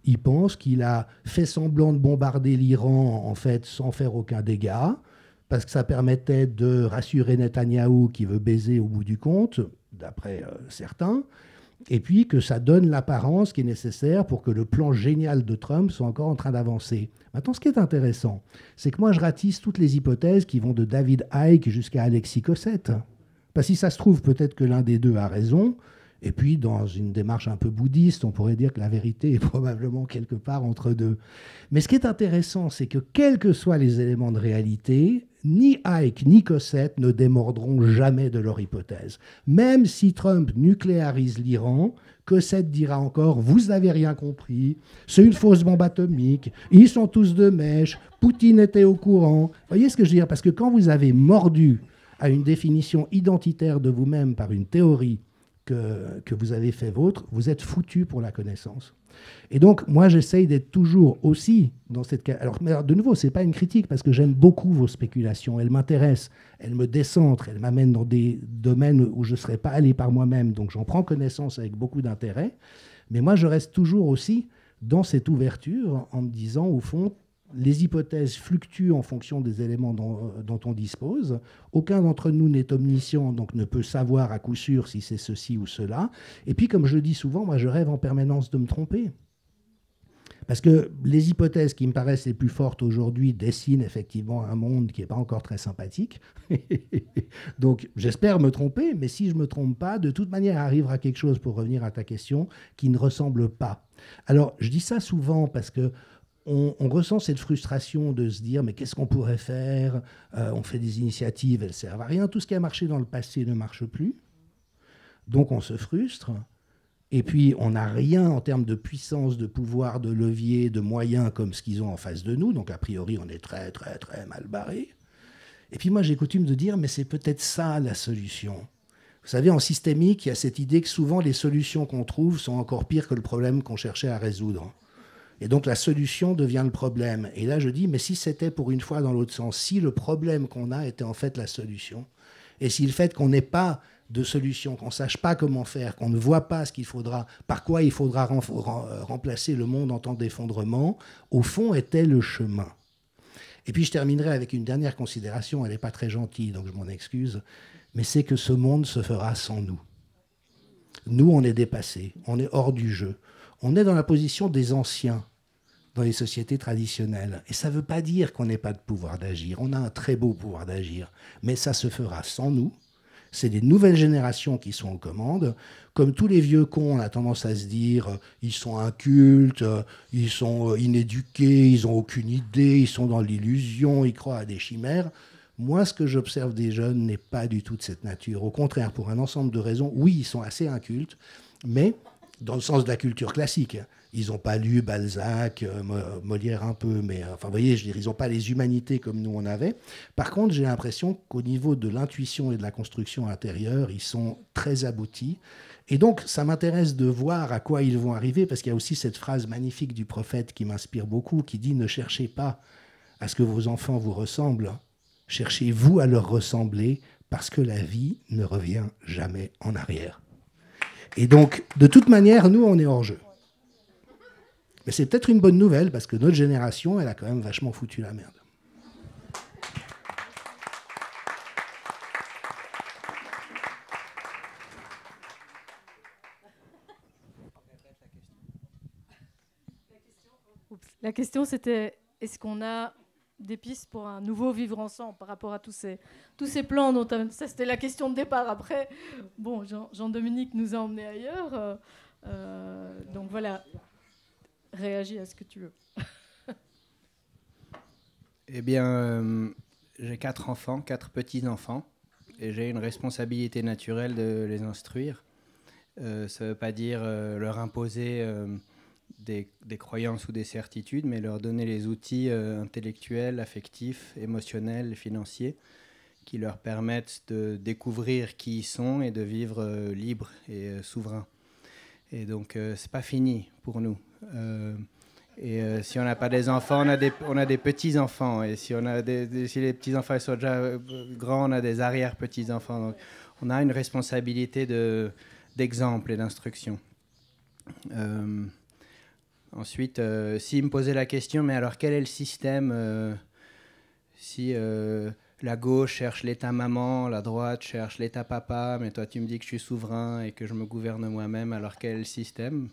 il pense qu'il a fait semblant de bombarder l'Iran, en fait, sans faire aucun dégât, parce que ça permettait de rassurer Netanyahou qui veut baiser au bout du compte, d'après certains, et puis que ça donne l'apparence qui est nécessaire pour que le plan génial de Trump soit encore en train d'avancer. Maintenant, ce qui est intéressant, c'est que moi, je ratisse toutes les hypothèses qui vont de David Icke jusqu'à Alexis Cossette. Parce que si ça se trouve, peut-être que l'un des deux a raison, et puis dans une démarche un peu bouddhiste, on pourrait dire que la vérité est probablement quelque part entre deux. Mais ce qui est intéressant, c'est que quels que soient les éléments de réalité, ni Icke ni Cossette ne démordront jamais de leur hypothèse. Même si Trump nucléarise l'Iran, Cossette dira encore « Vous n'avez rien compris, c'est une fausse bombe atomique, ils sont tous de mèche, Poutine était au courant. » Vous voyez ce que je veux dire? Parce que quand vous avez mordu à une définition identitaire de vous-même par une théorie que vous avez fait vôtre, vous êtes foutu pour la connaissance. Et donc, moi, j'essaye d'être toujours aussi dans cette... Alors, de nouveau, ce n'est pas une critique, parce que j'aime beaucoup vos spéculations. Elles m'intéressent, elles me décentrent, elles m'amènent dans des domaines où je ne serais pas allé par moi-même. Donc, j'en prends connaissance avec beaucoup d'intérêt. Mais moi, je reste toujours aussi dans cette ouverture en me disant, au fond, les hypothèses fluctuent en fonction des éléments dont on dispose. Aucun d'entre nous n'est omniscient, donc ne peut savoir à coup sûr si c'est ceci ou cela. Et puis, comme je le dis souvent, moi, je rêve en permanence de me tromper. Parce que les hypothèses qui me paraissent les plus fortes aujourd'hui dessinent effectivement un monde qui n'est pas encore très sympathique. Donc, j'espère me tromper, mais si je ne me trompe pas, de toute manière, arrivera quelque chose, pour revenir à ta question, qui ne ressemble pas. Alors, je dis ça souvent parce que on ressent cette frustration de se dire mais qu'est-ce qu'on pourrait faire, on fait des initiatives, elles ne servent à rien, tout ce qui a marché dans le passé ne marche plus, donc on se frustre, et puis on n'a rien en termes de puissance, de pouvoir, de levier, de moyens comme ce qu'ils ont en face de nous, donc a priori on est très très très mal barré. Et puis moi j'ai coutume de dire mais c'est peut-être ça la solution. Vous savez, en systémique, il y a cette idée que souvent les solutions qu'on trouve sont encore pires que le problème qu'on cherchait à résoudre. Et donc la solution devient le problème. Et là, je dis, mais si c'était pour une fois dans l'autre sens, si le problème qu'on a était en fait la solution, et si le fait qu'on n'ait pas de solution, qu'on ne sache pas comment faire, qu'on ne voit pas ce qu'il faudra, par quoi il faudra remplacer le monde en temps d'effondrement, au fond, était le chemin. Et puis je terminerai avec une dernière considération, elle n'est pas très gentille, donc je m'en excuse, mais c'est que ce monde se fera sans nous. Nous, on est dépassés, on est hors du jeu. On est dans la position des anciens dans les sociétés traditionnelles. Et ça ne veut pas dire qu'on n'ait pas de pouvoir d'agir. On a un très beau pouvoir d'agir. Mais ça se fera sans nous. C'est des nouvelles générations qui sont aux commandes. Comme tous les vieux cons, on a tendance à se dire ils sont incultes, ils sont inéduqués, ils n'ont aucune idée, ils sont dans l'illusion, ils croient à des chimères. Moi, ce que j'observe des jeunes n'est pas du tout de cette nature. Au contraire, pour un ensemble de raisons, oui, ils sont assez incultes, mais dans le sens de la culture classique. Ils n'ont pas lu Balzac, Molière un peu, mais enfin, vous voyez, je veux dire, ils n'ont pas les humanités comme nous on avait. Par contre, j'ai l'impression qu'au niveau de l'intuition et de la construction intérieure, ils sont très aboutis. Et donc, ça m'intéresse de voir à quoi ils vont arriver, parce qu'il y a aussi cette phrase magnifique du prophète qui m'inspire beaucoup, qui dit « Ne cherchez pas à ce que vos enfants vous ressemblent, cherchez-vous à leur ressembler, parce que la vie ne revient jamais en arrière. » Et donc, de toute manière, nous, on est hors jeu. Mais c'est peut-être une bonne nouvelle, parce que notre génération, elle a quand même vachement foutu la merde. La question, c'était, est-ce qu'on a des pistes pour un nouveau vivre ensemble par rapport à tous ces plans dont ça, c'était la question de départ. Après, bon, Jean-Dominique nous a emmenés ailleurs. Donc voilà, réagis à ce que tu veux. Eh bien, j'ai 4 enfants, 4 petits-enfants, et j'ai une responsabilité naturelle de les instruire. Ça ne veut pas dire leur imposer des croyances ou des certitudes, mais leur donner les outils intellectuels, affectifs, émotionnels, financiers, qui leur permettent de découvrir qui ils sont et de vivre libres et souverains. Et donc, c'est pas fini pour nous. Si on n'a pas des enfants, on a des petits-enfants. Et si les petits-enfants sont déjà grands, on a des arrière-petits-enfants. Donc, on a une responsabilité d'exemple et d'instruction. Ensuite, s'il me posait la question, mais alors quel est le système si la gauche cherche l'État-maman, la droite cherche l'État-papa, mais toi tu me dis que je suis souverain et que je me gouverne moi-même, alors quel est le système?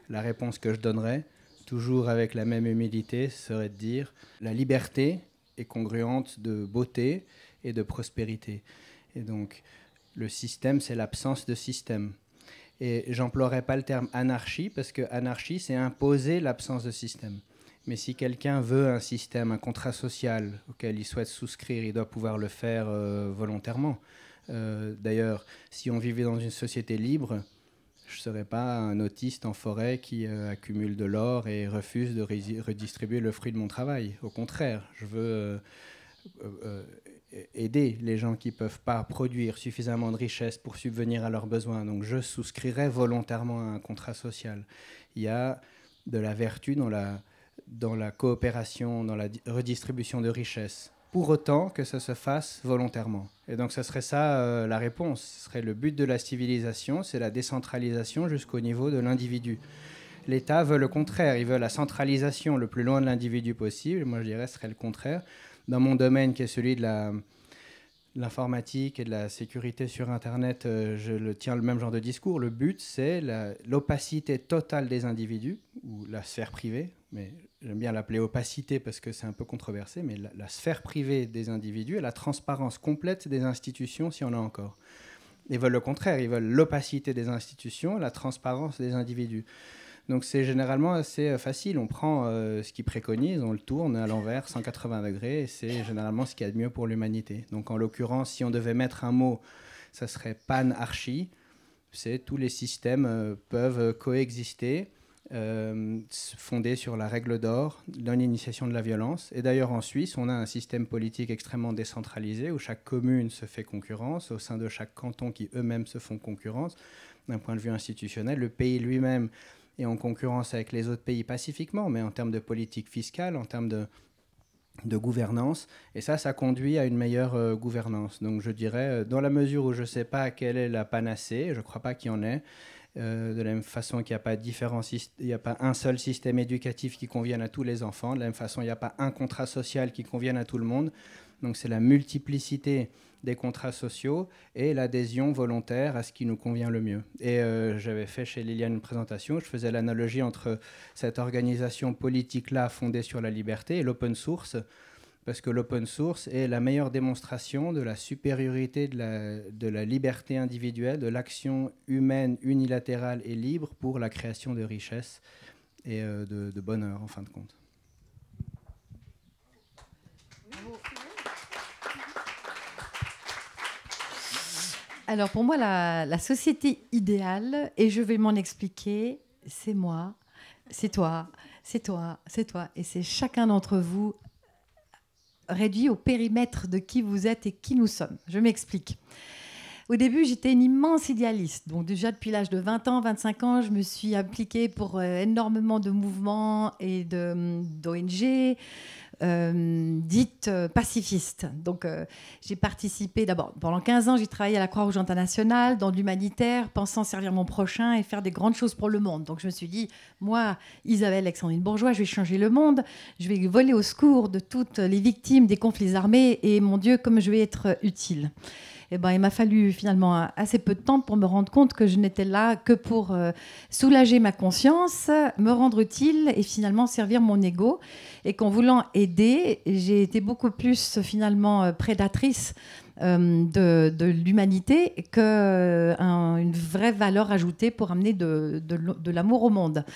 La réponse que je donnerais, toujours avec la même humilité, serait de dire la liberté est congruente de beauté et de prospérité. Et donc, le système, c'est l'absence de système. Et j'emploierai pas le terme anarchie, parce que anarchie, c'est imposer l'absence de système. Mais si quelqu'un veut un système, un contrat social auquel il souhaite souscrire, il doit pouvoir le faire volontairement. D'ailleurs, si on vivait dans une société libre, je ne serais pas un autiste en forêt qui accumule de l'or et refuse de redistribuer le fruit de mon travail. Au contraire, je veux aider les gens qui ne peuvent pas produire suffisamment de richesses pour subvenir à leurs besoins. Donc je souscrirais volontairement à un contrat social. Il y a de la vertu dans la coopération, dans la redistribution de richesses, pour autant que ça se fasse volontairement. Et donc ce serait ça la réponse. Ce serait le but de la civilisation, c'est la décentralisation jusqu'au niveau de l'individu. L'État veut le contraire, il veut la centralisation le plus loin de l'individu possible. Moi je dirais ce serait le contraire. Dans mon domaine qui est celui de l'informatique et de la sécurité sur Internet, je le tiens le même genre de discours. Le but, c'est l'opacité totale des individus, ou la sphère privée, mais j'aime bien l'appeler opacité parce que c'est un peu controversé, mais la sphère privée des individus et la transparence complète des institutions, si on a encore. Ils veulent le contraire, ils veulent l'opacité des institutions, la transparence des individus. Donc c'est généralement assez facile, on prend ce qu'ils préconisent, on le tourne à l'envers, 180 degrés, et c'est généralement ce qu'il y a de mieux pour l'humanité. Donc en l'occurrence, si on devait mettre un mot, ça serait panarchie, c'est tous les systèmes peuvent coexister, fondés sur la règle d'or, non-initiation de la violence. Et d'ailleurs en Suisse, on a un système politique extrêmement décentralisé, où chaque commune se fait concurrence, au sein de chaque canton qui eux-mêmes se font concurrence. D'un point de vue institutionnel, le pays lui-même et en concurrence avec les autres pays pacifiquement, mais en termes de politique fiscale, en termes de gouvernance. Et ça conduit à une meilleure gouvernance. Donc je dirais, dans la mesure où je ne sais pas quelle est la panacée, je ne crois pas qu'il y en ait, de la même façon qu'il n'y a pas un seul système éducatif qui convienne à tous les enfants, de la même façon il n'y a pas un contrat social qui convienne à tout le monde. Donc c'est la multiplicité des contrats sociaux et l'adhésion volontaire à ce qui nous convient le mieux. Et j'avais fait chez Liliane une présentation, je faisais l'analogie entre cette organisation politique-là fondée sur la liberté et l'open source, parce que l'open source est la meilleure démonstration de la supériorité de la liberté individuelle, de l'action humaine unilatérale et libre pour la création de richesses et de bonheur, en fin de compte. Alors pour moi, la société idéale, et je vais m'en expliquer, c'est moi, c'est toi, c'est toi, c'est toi, et c'est chacun d'entre vous réduit au périmètre de qui vous êtes et qui nous sommes. Je m'explique. Au début, j'étais une immense idéaliste. Donc déjà, depuis l'âge de 20 ans, 25 ans, je me suis impliquée pour énormément de mouvements et d'ONG dites pacifistes. Donc j'ai participé d'abord, pendant 15 ans, j'ai travaillé à la Croix-Rouge internationale, dans l'humanitaire, pensant servir mon prochain et faire des grandes choses pour le monde. Donc je me suis dit, moi, Isabelle Alexandrine Bourgeois, je vais changer le monde, je vais voler au secours de toutes les victimes des conflits armés et mon Dieu, comme je vais être utile. Eh ben, il m'a fallu finalement assez peu de temps pour me rendre compte que je n'étais là que pour soulager ma conscience, me rendre utile et finalement servir mon ego. Et qu'en voulant aider, j'ai été beaucoup plus finalement prédatrice de l'humanité qu'une vraie valeur ajoutée pour amener de l'amour au monde.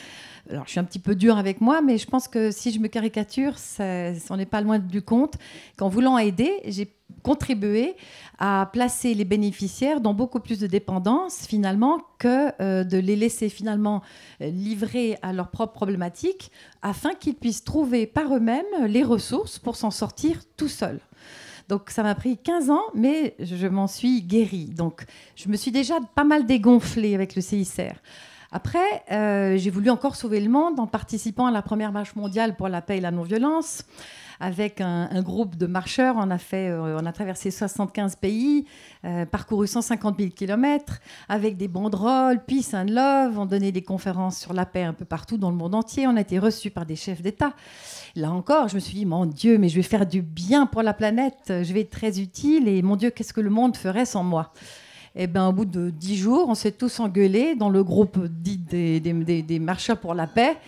Alors, je suis un petit peu dure avec moi, mais je pense que si je me caricature, ça n'est pas loin du compte. Qu'en voulant aider, j'ai contribué à placer les bénéficiaires dans beaucoup plus de dépendance, finalement, que de les laisser finalement livrer à leurs propres problématiques afin qu'ils puissent trouver par eux-mêmes les ressources pour s'en sortir tout seuls. Donc, ça m'a pris 15 ans, mais je m'en suis guérie. Donc, je me suis déjà pas mal dégonflée avec le CICR. Après, j'ai voulu encore sauver le monde en participant à la première marche mondiale pour la paix et la non-violence. Avec un groupe de marcheurs, on a traversé 75 pays, parcouru 150 000 kilomètres, avec des banderoles, peace and love. On donnait des conférences sur la paix un peu partout dans le monde entier. On a été reçus par des chefs d'État. Là encore, je me suis dit, mon Dieu, mais je vais faire du bien pour la planète. Je vais être très utile et mon Dieu, qu'est-ce que le monde ferait sans moi ? Et ben, au bout de 10 jours, on s'est tous engueulés dans le groupe dit des marcheurs pour la paix.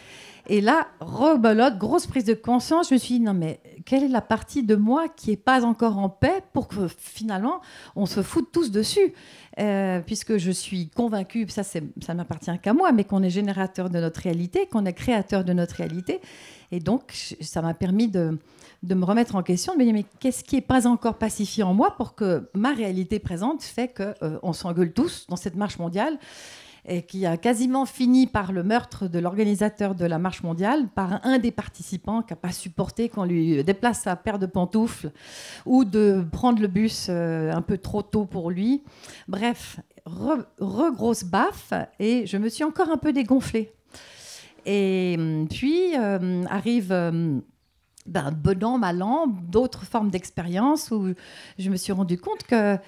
Et là, rebelote, grosse prise de conscience. Je me suis dit, non mais quelle est la partie de moi qui n'est pas encore en paix pour que finalement, on se foute tous dessus puisque je suis convaincue, ça n'appartient qu'à moi, mais qu'on est générateur de notre réalité, qu'on est créateur de notre réalité. Et donc, ça m'a permis de me remettre en question, de me dire, mais qu'est-ce qui n'est pas encore pacifié en moi pour que ma réalité présente fait qu'on s'engueule tous dans cette marche mondiale. et qui a quasiment fini par le meurtre de l'organisateur de la marche mondiale, par un des participants qui n'a pas supporté qu'on lui déplace sa paire de pantoufles ou de prendre le bus un peu trop tôt pour lui. Bref, grosse baffe, et je me suis encore un peu dégonflée. Et puis arrive... bon an, mal an, d'autres formes d'expérience où je me suis rendu compte que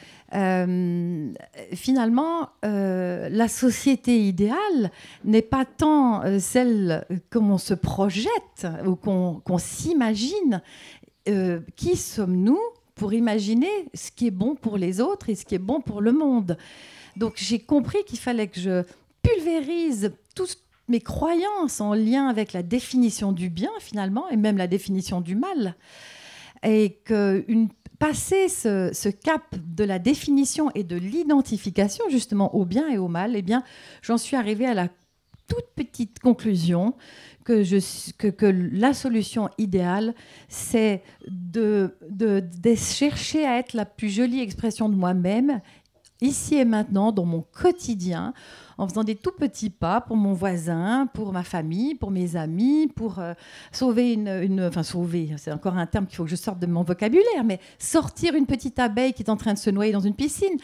finalement, la société idéale n'est pas tant celle qu'on se projette ou qu'on s'imagine. Qui sommes-nous pour imaginer ce qui est bon pour les autres et ce qui est bon pour le monde? Donc j'ai compris qu'il fallait que je pulvérise tous mes croyances en lien avec la définition du bien, finalement, et même la définition du mal. Et que passer ce cap de la définition et de l'identification, justement, au bien et au mal, eh bien, j'en suis arrivée à la toute petite conclusion que la solution idéale, c'est de chercher à être la plus jolie expression de moi-même, ici et maintenant, dans mon quotidien, en faisant des tout petits pas pour mon voisin, pour ma famille, pour mes amis, pour sauver enfin sauver, c'est encore un terme qu'il faut que je sorte de mon vocabulaire, mais sortir une petite abeille qui est en train de se noyer dans une piscine.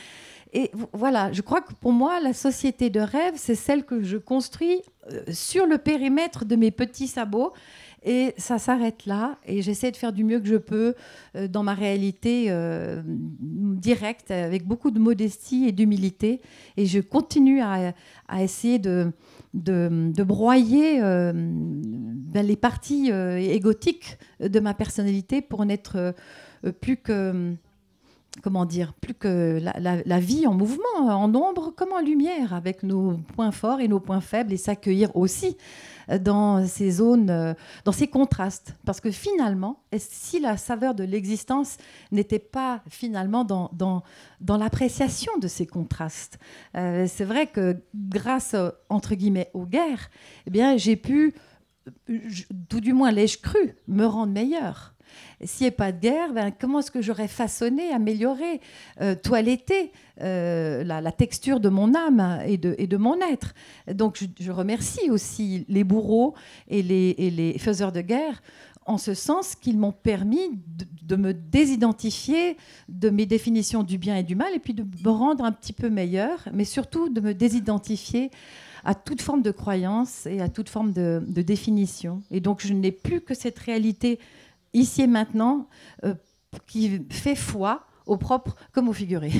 Et voilà, je crois que pour moi, la société de rêve, c'est celle que je construis sur le périmètre de mes petits sabots. Et ça s'arrête là, et j'essaie de faire du mieux que je peux dans ma réalité directe, avec beaucoup de modestie et d'humilité. Et je continue à essayer de broyer les parties égotiques de ma personnalité pour n'être plus que... Comment dire, plus que la vie en mouvement, en ombre comme en lumière, avec nos points forts et nos points faibles, et s'accueillir aussi dans ces zones, dans ces contrastes. Parce que finalement, si la saveur de l'existence n'était pas finalement dans l'appréciation de ces contrastes, c'est vrai que grâce, entre guillemets, aux guerres, eh bien, j'ai pu, tout du moins l'ai-je cru, me rendre meilleure. S'il n'y a pas de guerre, comment est-ce que j'aurais façonné, amélioré, toiletté la texture de mon âme et de mon être? Donc je remercie aussi les bourreaux et les faiseurs de guerre, en ce sens qu'ils m'ont permis de me désidentifier de mes définitions du bien et du mal, et puis de me rendre un petit peu meilleure, mais surtout de me désidentifier à toute forme de croyance et à toute forme de définition. Et donc je n'ai plus que cette réalité ici et maintenant, qui fait foi au propre comme au figuré.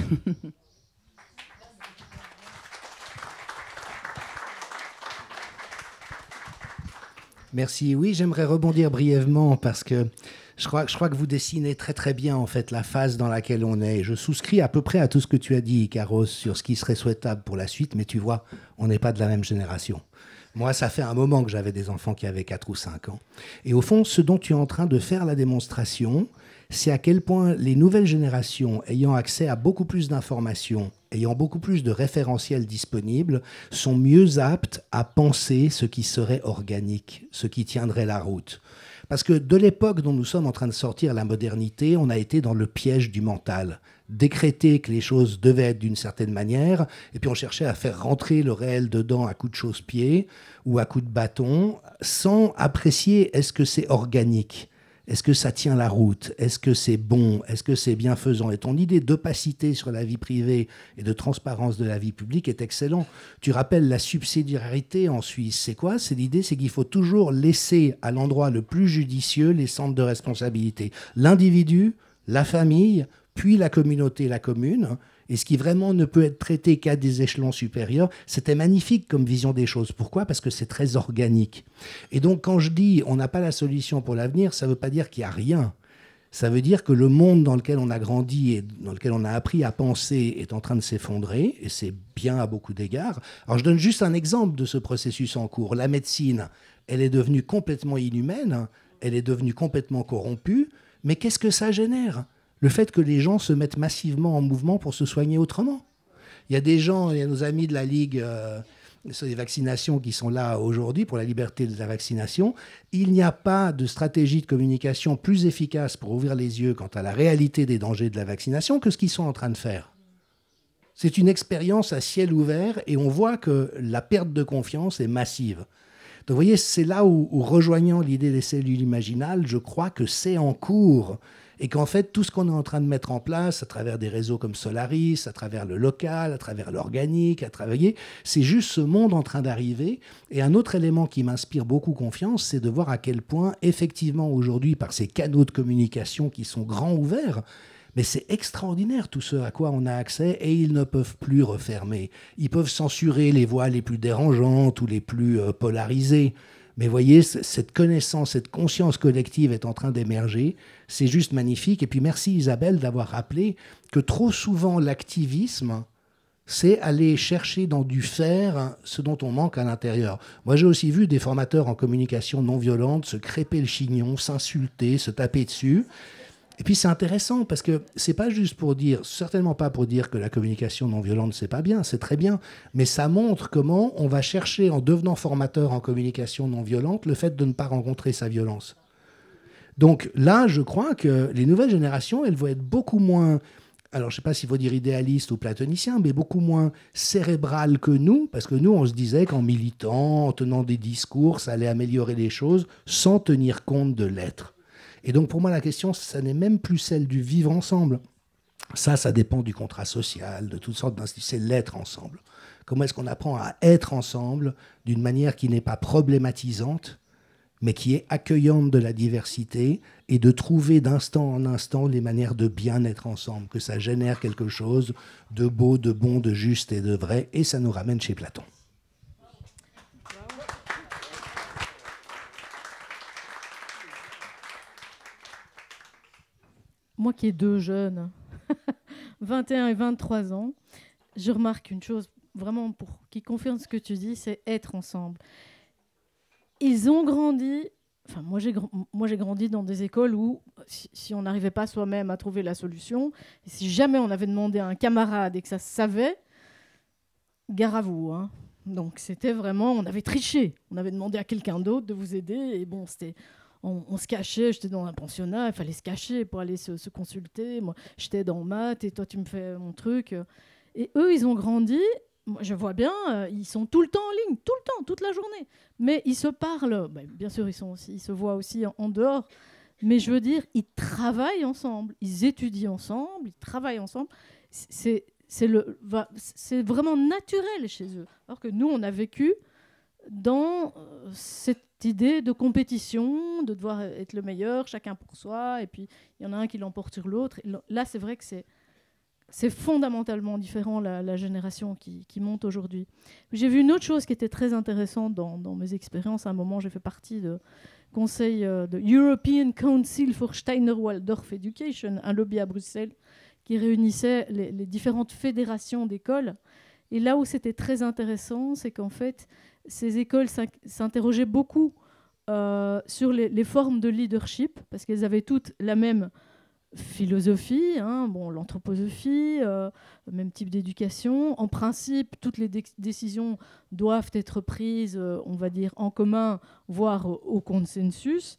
Merci. Oui, j'aimerais rebondir brièvement parce que je crois que vous dessinez très très bien en fait la phase dans laquelle on est. Je souscris à peu près à tout ce que tu as dit, Carlos, sur ce qui serait souhaitable pour la suite, mais tu vois, on n'est pas de la même génération. Moi, ça fait un moment que j'avais des enfants qui avaient 4 ou 5 ans. Et au fond, ce dont tu es en train de faire la démonstration, c'est à quel point les nouvelles générations, ayant accès à beaucoup plus d'informations, ayant beaucoup plus de référentiels disponibles, sont mieux aptes à penser ce qui serait organique, ce qui tiendrait la route. Parce que de l'époque dont nous sommes en train de sortir, la modernité, on a été dans le piège du mental. Décréter que les choses devaient être d'une certaine manière, et puis on cherchait à faire rentrer le réel dedans à coups de chausse-pied ou à coups de bâton, sans apprécier est-ce que c'est organique, est-ce que ça tient la route, est-ce que c'est bon, est-ce que c'est bienfaisant. Et ton idée d'opacité sur la vie privée et de transparence de la vie publique est excellent. Tu rappelles la subsidiarité en Suisse, c'est quoi? C'est l'idée, c'est qu'il faut toujours laisser à l'endroit le plus judicieux les centres de responsabilité. L'individu, la famille, puis la communauté, la commune, et ce qui vraiment ne peut être traité qu'à des échelons supérieurs. C'était magnifique comme vision des choses. Pourquoi? Parce que c'est très organique. Et donc, quand je dis on n'a pas la solution pour l'avenir, ça ne veut pas dire qu'il n'y a rien. Ça veut dire que le monde dans lequel on a grandi et dans lequel on a appris à penser est en train de s'effondrer, et c'est bien à beaucoup d'égards. Alors, je donne juste un exemple de ce processus en cours. La médecine, elle est devenue complètement inhumaine, elle est devenue complètement corrompue, mais qu'est-ce que ça génère ? Le fait que les gens se mettent massivement en mouvement pour se soigner autrement. Il y a des gens, il y a nos amis de la Ligue sur les vaccinations qui sont là aujourd'hui pour la liberté de la vaccination. Il n'y a pas de stratégie de communication plus efficace pour ouvrir les yeux quant à la réalité des dangers de la vaccination que ce qu'ils sont en train de faire. C'est une expérience à ciel ouvert et on voit que la perte de confiance est massive. Donc vous voyez, c'est là où rejoignant l'idée des cellules imaginales, je crois que c'est en cours et qu'en fait, tout ce qu'on est en train de mettre en place à travers des réseaux comme Solaris, à travers le local, à travers l'organique, c'est juste ce monde en train d'arriver. Et un autre élément qui m'inspire beaucoup confiance, c'est de voir à quel point, effectivement, aujourd'hui, par ces canaux de communication qui sont grands ouverts, mais c'est extraordinaire tout ce à quoi on a accès et ils ne peuvent plus refermer. Ils peuvent censurer les voix les plus dérangeantes ou les plus polarisées. Mais voyez, cette connaissance, cette conscience collective est en train d'émerger. C'est juste magnifique. Et puis merci Isabelle d'avoir rappelé que trop souvent l'activisme, c'est aller chercher dans du faire ce dont on manque à l'intérieur. Moi, j'ai aussi vu des formateurs en communication non violente se crêper le chignon, s'insulter, se taper dessus. Et puis c'est intéressant parce que c'est pas juste pour dire, certainement pas pour dire que la communication non violente c'est pas bien, c'est très bien, mais ça montre comment on va chercher en devenant formateur en communication non violente le fait de ne pas rencontrer sa violence. Donc là, je crois que les nouvelles générations, elles vont être beaucoup moins, alors je sais pas s'il faut dire idéalistes ou platoniciens, mais beaucoup moins cérébrales que nous, parce que nous on se disait qu'en militant, en tenant des discours, ça allait améliorer les choses sans tenir compte de l'être. Et donc, pour moi, la question, ça n'est même plus celle du vivre ensemble. Ça dépend du contrat social, de toutes sortes d'institutions. C'est l'être ensemble. Comment est-ce qu'on apprend à être ensemble d'une manière qui n'est pas problématisante, mais qui est accueillante de la diversité et de trouver d'instant en instant les manières de bien être ensemble, que ça génère quelque chose de beau, de bon, de juste et de vrai. Et ça nous ramène chez Platon. Moi qui ai deux jeunes, 21 et 23 ans, je remarque une chose vraiment qui confirme ce que tu dis, c'est être ensemble. Ils ont grandi, enfin moi j'ai grandi dans des écoles où si on n'arrivait pas soi-même à trouver la solution, et si jamais on avait demandé à un camarade et que ça se savait, gare à vous, hein. Donc c'était vraiment, on avait triché, on avait demandé à quelqu'un d'autre de vous aider, et bon c'était... On se cachait, j'étais dans un pensionnat, il fallait se cacher pour aller se consulter. Moi, j'étais dans maths et toi, tu me fais mon truc. Et eux, ils ont grandi. Moi, je vois bien, ils sont tout le temps en ligne, tout le temps, toute la journée. Mais ils se parlent. Ben, bien sûr, ils se voient aussi en dehors. Mais je veux dire, ils travaillent ensemble, ils étudient ensemble, ils travaillent ensemble. C'est vraiment naturel chez eux. Alors que nous, on a vécu dans cette idée de compétition, de devoir être le meilleur, chacun pour soi, et puis il y en a un qui l'emporte sur l'autre. Là, c'est vrai que c'est fondamentalement différent la génération qui monte aujourd'hui. J'ai vu une autre chose qui était très intéressante dans mes expériences. À un moment, j'ai fait partie de conseil de European Council for Steiner-Waldorf Education, un lobby à Bruxelles qui réunissait les différentes fédérations d'écoles. Et là où c'était très intéressant, c'est qu'en fait, ces écoles s'interrogeaient beaucoup sur les formes de leadership, parce qu'elles avaient toutes la même philosophie, hein, l'anthroposophie, même type d'éducation. En principe, toutes les décisions doivent être prises, on va dire, en commun, voire au consensus.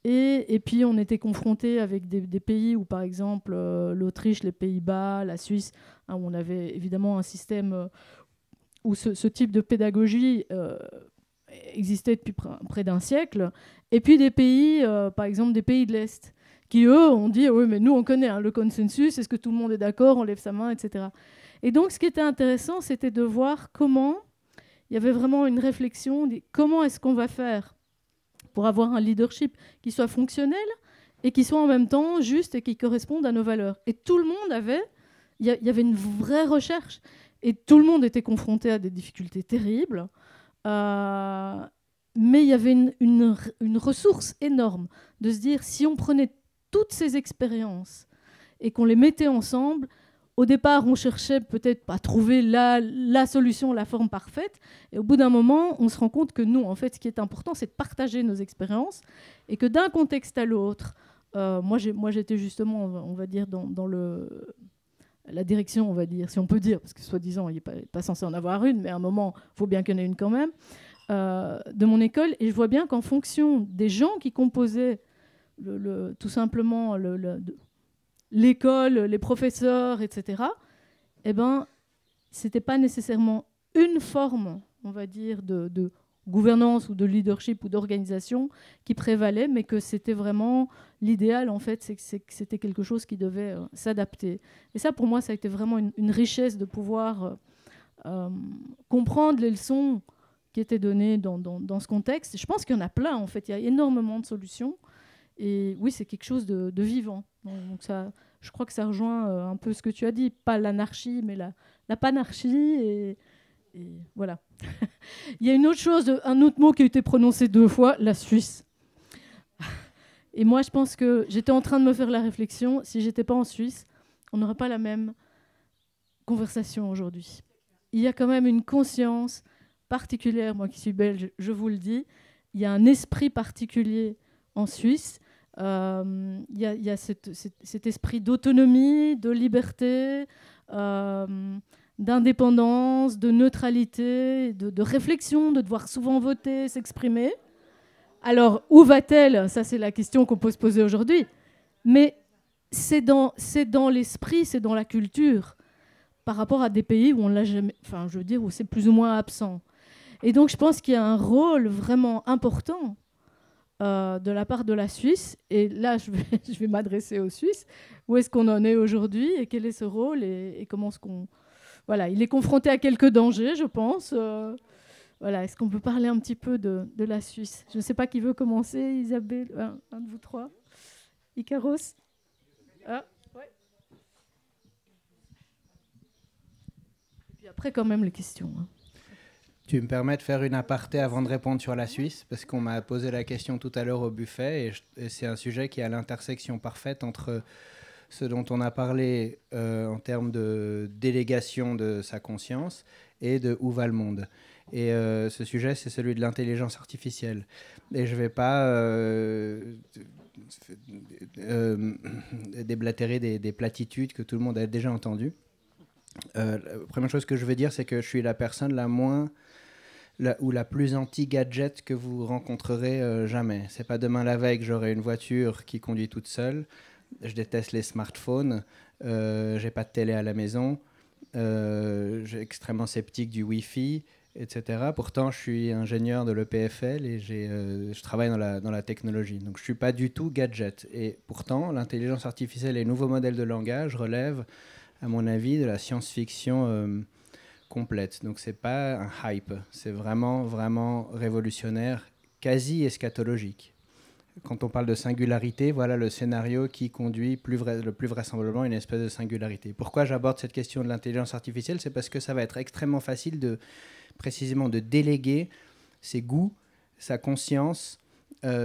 Et puis, on était confrontés avec des pays où, par exemple, l'Autriche, les Pays-Bas, la Suisse, hein, où on avait évidemment un système où ce type de pédagogie existait depuis près d'un siècle. Et puis des pays, par exemple des pays de l'Est, qui, eux, ont dit « Oui, mais nous, on connaît le consensus, est-ce que tout le monde est d'accord, on lève sa main, etc. » Et donc, ce qui était intéressant, c'était de voir comment il y avait vraiment une réflexion, comment est-ce qu'on va faire pour avoir un leadership qui soit fonctionnel et qui soit en même temps juste et qui corresponde à nos valeurs. Et tout le monde il y avait une vraie recherche. Et tout le monde était confronté à des difficultés terribles. Mais il y avait une ressource énorme de se dire, si on prenait toutes ces expériences et qu'on les mettait ensemble, au départ, on cherchait peut-être à trouver la solution, la forme parfaite. Et au bout d'un moment, on se rend compte que nous, en fait, ce qui est important, c'est de partager nos expériences et que d'un contexte à l'autre, moi, j'étais justement, on va dire, dans la direction, on va dire, si on peut dire, parce que soi-disant, il n'est pas censé en avoir une, mais à un moment, il faut bien qu'il y en ait une quand même, de mon école. Et je vois bien qu'en fonction des gens qui composaient tout simplement l'école, les professeurs, etc., eh ben, c'était pas nécessairement une forme, on va dire, de gouvernance ou de leadership ou d'organisation qui prévalait, mais que c'était vraiment l'idéal, en fait, c'est que c'était quelque chose qui devait s'adapter. Et ça, pour moi, ça a été vraiment une richesse de pouvoir comprendre les leçons qui étaient données dans ce contexte. Et je pense qu'il y en a plein, en fait. Il y a énormément de solutions. Et oui, c'est quelque chose de vivant. Donc ça, je crois que ça rejoint un peu ce que tu as dit. Pas l'anarchie, mais la panarchie. Et voilà. Il y a une autre chose, un autre mot qui a été prononcé 2 fois, la Suisse. Et moi, je pense que j'étais en train de me faire la réflexion, si j'étais pas en Suisse, on n'aurait pas la même conversation aujourd'hui. Il y a quand même une conscience particulière, moi qui suis belge, je vous le dis, il y a un esprit particulier en Suisse. Il y a cet esprit d'autonomie, de liberté, d'indépendance, de neutralité, de réflexion, de devoir souvent voter, s'exprimer. Alors, où va-t-elle? Ça, c'est la question qu'on peut se poser aujourd'hui. Mais c'est dans l'esprit, c'est dans la culture, par rapport à des pays où on l'a jamais... Enfin, je veux dire, où c'est plus ou moins absent. Et donc, je pense qu'il y a un rôle vraiment important de la part de la Suisse. Et là, je vais m'adresser aux Suisses. Où est-ce qu'on en est aujourd'hui et quel est ce rôle et comment est-ce qu'on... Voilà, il est confronté à quelques dangers, je pense. Voilà, est-ce qu'on peut parler un petit peu de la Suisse? Je ne sais pas qui veut commencer. Isabelle, un de vous trois. Ikaros. Ah, ouais. Et puis après, quand même, les questions. Tu me permets de faire une aparté avant de répondre sur la Suisse, parce qu'on m'a posé la question tout à l'heure au buffet, et c'est un sujet qui est à l'intersection parfaite entre ce dont on a parlé en termes de délégation de sa conscience et de où va le monde. Et ce sujet, c'est celui de l'intelligence artificielle. Et je ne vais pas déblatérer des platitudes que tout le monde a déjà entendues. La première chose que je veux dire, c'est que je suis la personne la plus anti-gadget que vous rencontrerez jamais. C'est pas demain la veille que j'aurai une voiture qui conduit toute seule. Je déteste les smartphones. J'ai pas de télé à la maison. Je suis extrêmement sceptique du Wi-Fi, etc. Pourtant, je suis ingénieur de l'EPFL et je travaille dans la technologie. Donc, je suis pas du tout gadget. Et pourtant, l'intelligence artificielle et les nouveaux modèles de langage relèvent, à mon avis, de la science-fiction complète. Donc, c'est pas un hype. C'est vraiment, vraiment révolutionnaire, quasi eschatologique. Quand on parle de singularité, voilà le scénario qui conduit le plus vraisemblablement à une espèce de singularité. Pourquoi j'aborde cette question de l'intelligence artificielle? C'est parce que ça va être extrêmement facile précisément de déléguer ses goûts, sa conscience,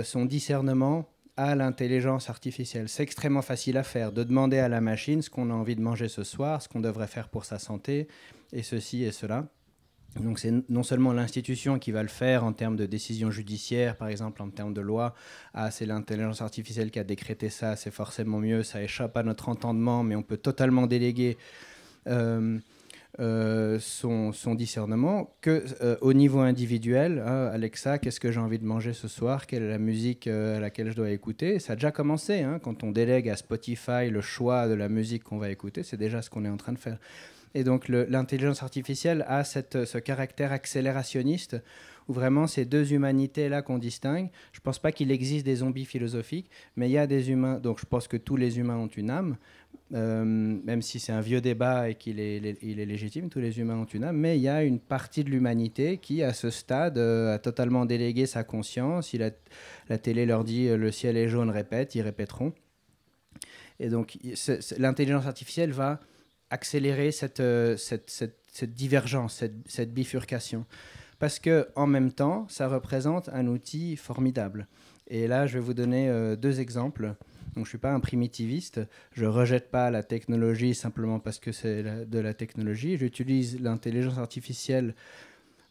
son discernement à l'intelligence artificielle. C'est extrêmement facile à faire, de demander à la machine ce qu'on a envie de manger ce soir, ce qu'on devrait faire pour sa santé, et ceci et cela. Donc c'est non seulement l'institution qui va le faire en termes de décision judiciaire, par exemple en termes de loi, c'est l'intelligence artificielle qui a décrété ça, c'est forcément mieux, ça échappe à notre entendement, mais on peut totalement déléguer son discernement qu'au niveau individuel. Alexa, qu'est-ce que j'ai envie de manger ce soir? Quelle est la musique à laquelle je dois écouter? Ça a déjà commencé, quand on délègue à Spotify le choix de la musique qu'on va écouter, c'est déjà ce qu'on est en train de faire. Et donc l'intelligence artificielle a ce caractère accélérationniste où vraiment ces deux humanités-là qu'on distingue. Je ne pense pas qu'il existe des zombies philosophiques, mais il y a des humains, donc je pense que tous les humains ont une âme, même si c'est un vieux débat et qu'il est légitime, tous les humains ont une âme, mais il y a une partie de l'humanité qui, à ce stade, a totalement délégué sa conscience. La télé leur dit « le ciel est jaune », répète, ils répéteront. Et donc l'intelligence artificielle va accélérer cette divergence, cette bifurcation. Parce qu'en même temps, ça représente un outil formidable. Et là, je vais vous donner 2 exemples. Donc, je ne suis pas un primitiviste. Je ne rejette pas la technologie simplement parce que c'est de la technologie. J'utilise l'intelligence artificielle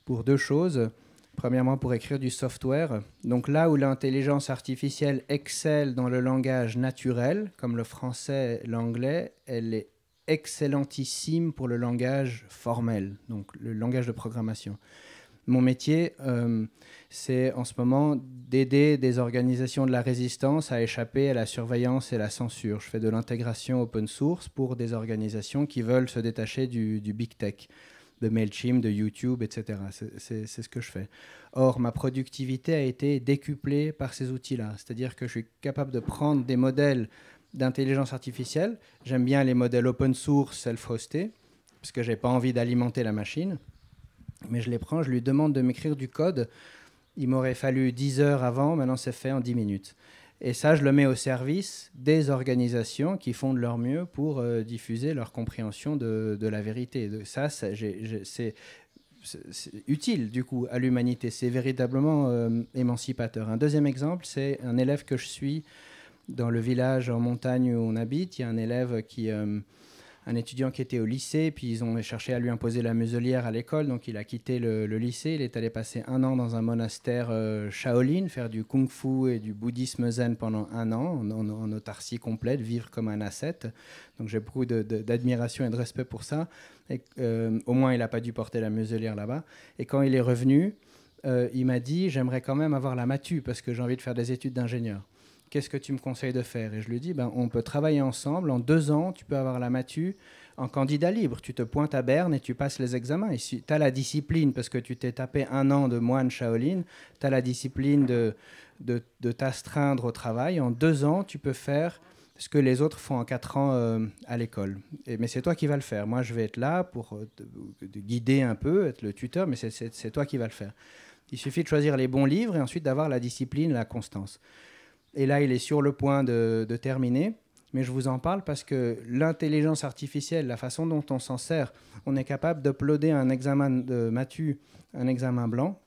pour 2 choses. Premièrement, pour écrire du software. Donc là où l'intelligence artificielle excelle dans le langage naturel, comme le français, l'anglais, elle est excellentissime pour le langage formel, donc le langage de programmation. Mon métier, c'est en ce moment d'aider des organisations de la résistance à échapper à la surveillance et la censure. Je fais de l'intégration open source pour des organisations qui veulent se détacher du big tech, de MailChimp, de YouTube, etc. C'est ce que je fais. Or, ma productivité a été décuplée par ces outils-là. C'est-à-dire que je suis capable de prendre des modèles d'intelligence artificielle. J'aime bien les modèles open source, self-hostés, parce que je n'ai pas envie d'alimenter la machine. Mais je les prends, je lui demande de m'écrire du code. Il m'aurait fallu 10 heures avant, maintenant c'est fait en 10 minutes. Et ça, je le mets au service des organisations qui font de leur mieux pour diffuser leur compréhension de la vérité. Ça, c'est utile, du coup, à l'humanité. C'est véritablement émancipateur. Un deuxième exemple, c'est un élève que je suis dans le village en montagne où on habite. Il y a un élève un étudiant qui était au lycée, puis ils ont cherché à lui imposer la muselière à l'école, donc il a quitté le lycée. Il est allé passer 1 an dans un monastère Shaolin, faire du kung-fu et du bouddhisme zen pendant 1 an, en autarcie complète, vivre comme un ascète. Donc j'ai beaucoup d'admiration et de respect pour ça. Et, au moins, il n'a pas dû porter la muselière là-bas. Et quand il est revenu, il m'a dit « J'aimerais quand même avoir la matu, parce que j'ai envie de faire des études d'ingénieur. » Qu'est-ce que tu me conseilles de faire? Et je lui dis, on peut travailler ensemble. En 2 ans, tu peux avoir la matu en candidat libre. Tu te pointes à Berne et tu passes les examens. Et si tu as la discipline, parce que tu t'es tapé 1 an de moine Shaolin, tu as la discipline de t'astreindre au travail. En 2 ans, tu peux faire ce que les autres font en 4 ans à l'école. Mais c'est toi qui vas le faire. Moi, je vais être là pour te guider un peu, être le tuteur, mais c'est toi qui vas le faire. Il suffit de choisir les bons livres et ensuite d'avoir la discipline, la constance. Et là, il est sur le point de terminer. Mais je vous en parle parce que l'intelligence artificielle, la façon dont on s'en sert, on est capable d'uploader un examen de matu, un examen blanc,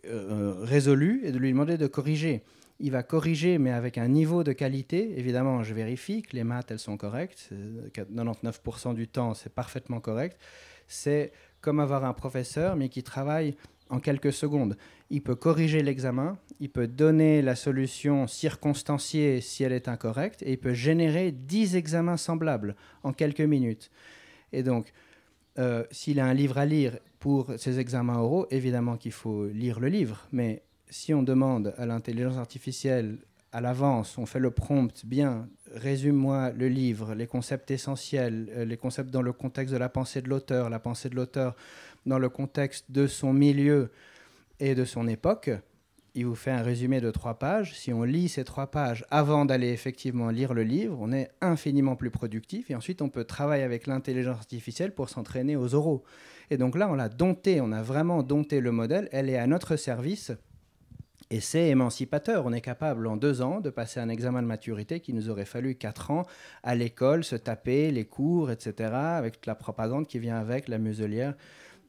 résolu, et de lui demander de corriger. Il va corriger, mais avec un niveau de qualité. Évidemment, je vérifie que les maths, elles sont correctes. 99% du temps, c'est parfaitement correct. C'est comme avoir un professeur, mais qui travaille en quelques secondes. Il peut corriger l'examen, il peut donner la solution circonstanciée si elle est incorrecte, et il peut générer 10 examens semblables en quelques minutes. Et donc, s'il a un livre à lire pour ses examens oraux, évidemment qu'il faut lire le livre, mais si on demande à l'intelligence artificielle à l'avance, on fait le prompt bien, résume-moi le livre, les concepts essentiels, les concepts dans le contexte de la pensée de l'auteur, la pensée de l'auteur dans le contexte de son milieu et de son époque, il vous fait un résumé de 3 pages. Si on lit ces 3 pages avant d'aller effectivement lire le livre, on est infiniment plus productif et ensuite on peut travailler avec l'intelligence artificielle pour s'entraîner aux oraux. Et donc là, on l'a dompté, on a vraiment dompté le modèle, elle est à notre service. Et c'est émancipateur. On est capable en 2 ans de passer un examen de maturité qui nous aurait fallu 4 ans à l'école, se taper les cours, etc., avec toute la propagande qui vient avec, la muselière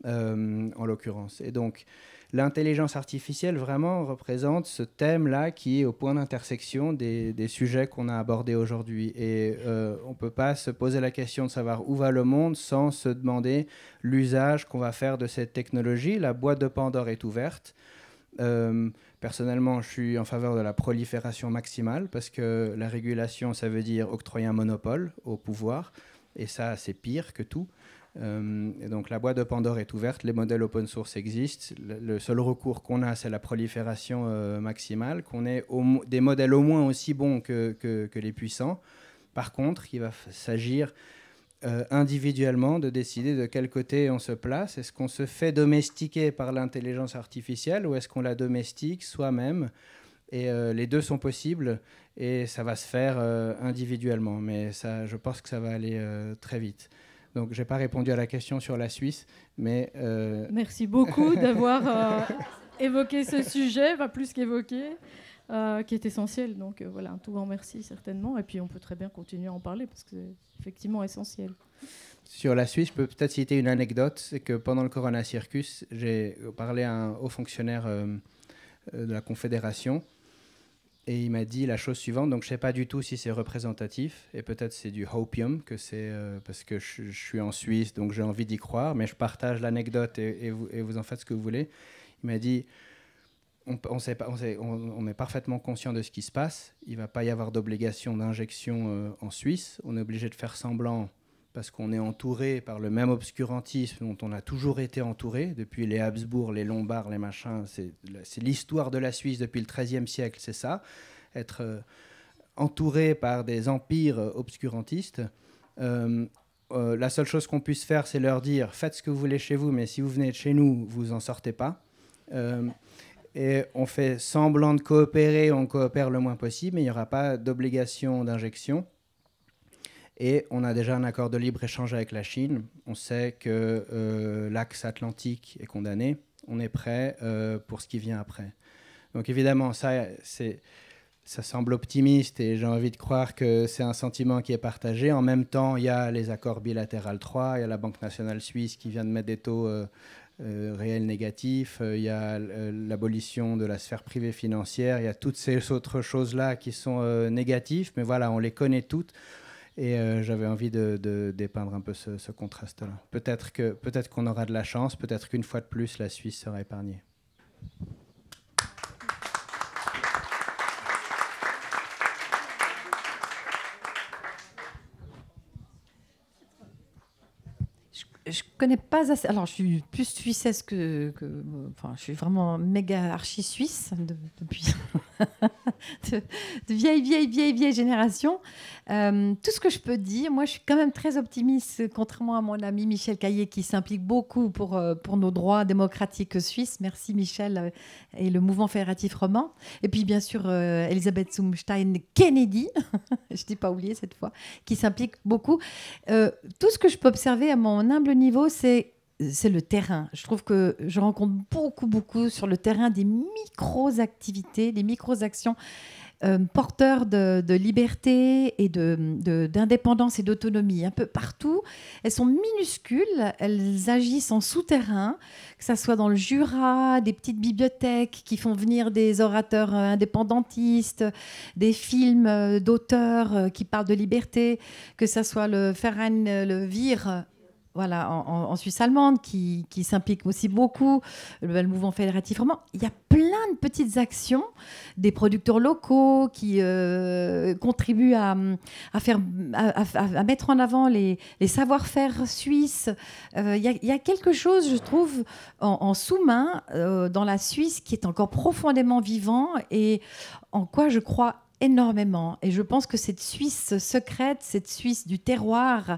en l'occurrence. Et donc, l'intelligence artificielle vraiment représente ce thème-là qui est au point d'intersection des sujets qu'on a abordés aujourd'hui. Et on ne peut pas se poser la question de savoir où va le monde sans se demander l'usage qu'on va faire de cette technologie. La boîte de Pandore est ouverte. Personnellement, je suis en faveur de la prolifération maximale parce que la régulation, ça veut dire octroyer un monopole au pouvoir. Et ça, c'est pire que tout. Et donc la boîte de Pandore est ouverte, les modèles open source existent. Le seul recours qu'on a, c'est la prolifération maximale, qu'on ait des modèles au moins aussi bons que les puissants. Par contre, il va s'agir individuellement de décider de quel côté on se place. Est-ce qu'on se fait domestiquer par l'intelligence artificielle ou est-ce qu'on la domestique soi-même? Et les deux sont possibles et ça va se faire individuellement. Mais ça, je pense que ça va aller très vite. Donc, je n'ai pas répondu à la question sur la Suisse, mais... Merci beaucoup d'avoir évoqué ce sujet, pas plus qu'évoqué, qui est essentiel. Donc, voilà, un tout grand merci, certainement. Et puis, on peut très bien continuer à en parler, parce que c'est effectivement essentiel. Sur la Suisse, je peux peut-être citer une anecdote. C'est que pendant le Corona Circus, j'ai parlé à un haut fonctionnaire de la Confédération, et il m'a dit la chose suivante, donc je ne sais pas du tout si c'est représentatif, et peut-être c'est du hopium, que c'est parce que je suis en Suisse, donc j'ai envie d'y croire, mais je partage l'anecdote et vous en faites ce que vous voulez. Il m'a dit, on est parfaitement conscient de ce qui se passe, il ne va pas y avoir d'obligation d'injection en Suisse, on est obligé de faire semblant parce qu'on est entouré par le même obscurantisme dont on a toujours été entouré, depuis les Habsbourg, les Lombards, les machins. C'est l'histoire de la Suisse depuis le XIIIe siècle, c'est ça, être entouré par des empires obscurantistes. La seule chose qu'on puisse faire, c'est leur dire « faites ce que vous voulez chez vous, mais si vous venez de chez nous, vous n'en sortez pas ». Et on fait semblant de coopérer, on coopère le moins possible, mais il n'y aura pas d'obligation d'injection. Et on a déjà un accord de libre-échange avec la Chine. On sait que l'axe atlantique est condamné. On est prêt pour ce qui vient après. Donc évidemment, ça semble optimiste et j'ai envie de croire que c'est un sentiment qui est partagé. En même temps, il y a les accords bilatéraux 3, il y a la Banque nationale suisse qui vient de mettre des taux réels négatifs, il y a l'abolition de la sphère privée financière, il y a toutes ces autres choses-là qui sont négatives, mais voilà, on les connaît toutes. Et j'avais envie de dépeindre un peu ce contraste-là. Peut-être qu'on aura de la chance, peut-être qu'une fois de plus, la Suisse sera épargnée. Je connais pas assez. Alors, je suis plus suissesse enfin, je suis vraiment méga archi-suisse depuis de vieille génération. Tout ce que je peux dire, moi, je suis quand même très optimiste, contrairement à mon ami Michel Caillé, qui s'implique beaucoup pour nos droits démocratiques suisses. Merci Michel et le mouvement fédératif roman. Et puis, bien sûr, Elisabeth Zumstein-Kennedy, je ne t'ai pas oublié cette fois, qui s'implique beaucoup. Tout ce que je peux observer à mon humble niveau, c'est le terrain. Je trouve que je rencontre beaucoup sur le terrain des micro-activités, des micro-actions porteurs de liberté et d'indépendance et d'autonomie. Un peu partout, elles sont minuscules, elles agissent en souterrain, que ce soit dans le Jura, des petites bibliothèques qui font venir des orateurs indépendantistes, des films d'auteurs qui parlent de liberté, que ce soit le Verein le Vir, voilà, en Suisse allemande, qui s'implique aussi beaucoup, le mouvement fédératif roman. Il y a plein de petites actions, des producteurs locaux qui contribuent à mettre en avant les savoir-faire suisses. Il y a quelque chose, je trouve, en sous-main dans la Suisse qui est encore profondément vivant et en quoi je crois énormément. Et je pense que cette Suisse secrète, cette Suisse du terroir,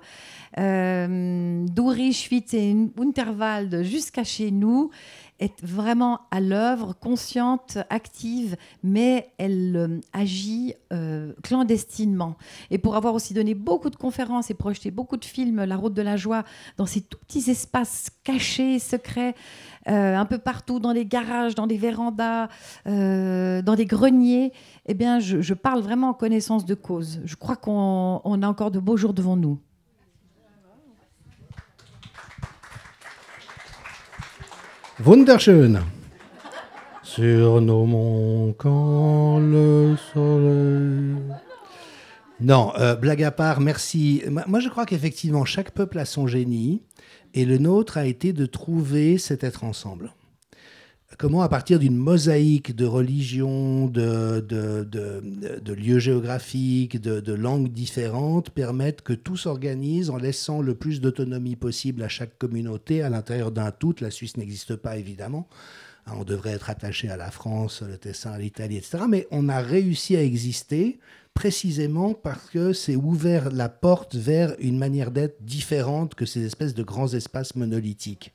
d'Uri, Schwyz et Unterwald jusqu'à chez nous, est vraiment à l'œuvre, consciente, active, mais elle agit clandestinement. Et pour avoir aussi donné beaucoup de conférences et projeté beaucoup de films, La Route de la Joie, dans ces tout petits espaces cachés, secrets, un peu partout, dans les garages, dans des vérandas, dans des greniers, eh bien, je parle vraiment en connaissance de cause. Je crois qu'on a encore de beaux jours devant nous. Wunderschön. Sur nos monts quand le soleil... Non, blague à part, merci. Moi, je crois qu'effectivement, chaque peuple a son génie, et le nôtre a été de trouver cet être ensemble. Comment, à partir d'une mosaïque de religions, de lieux géographiques, de langues différentes, permettre que tout s'organise en laissant le plus d'autonomie possible à chaque communauté à l'intérieur d'un tout. La Suisse n'existe pas, évidemment. On devrait être attaché à la France, le Tessin, à l'Italie, etc. Mais on a réussi à exister précisément parce que c'est ouvert la porte vers une manière d'être différente que ces espèces de grands espaces monolithiques.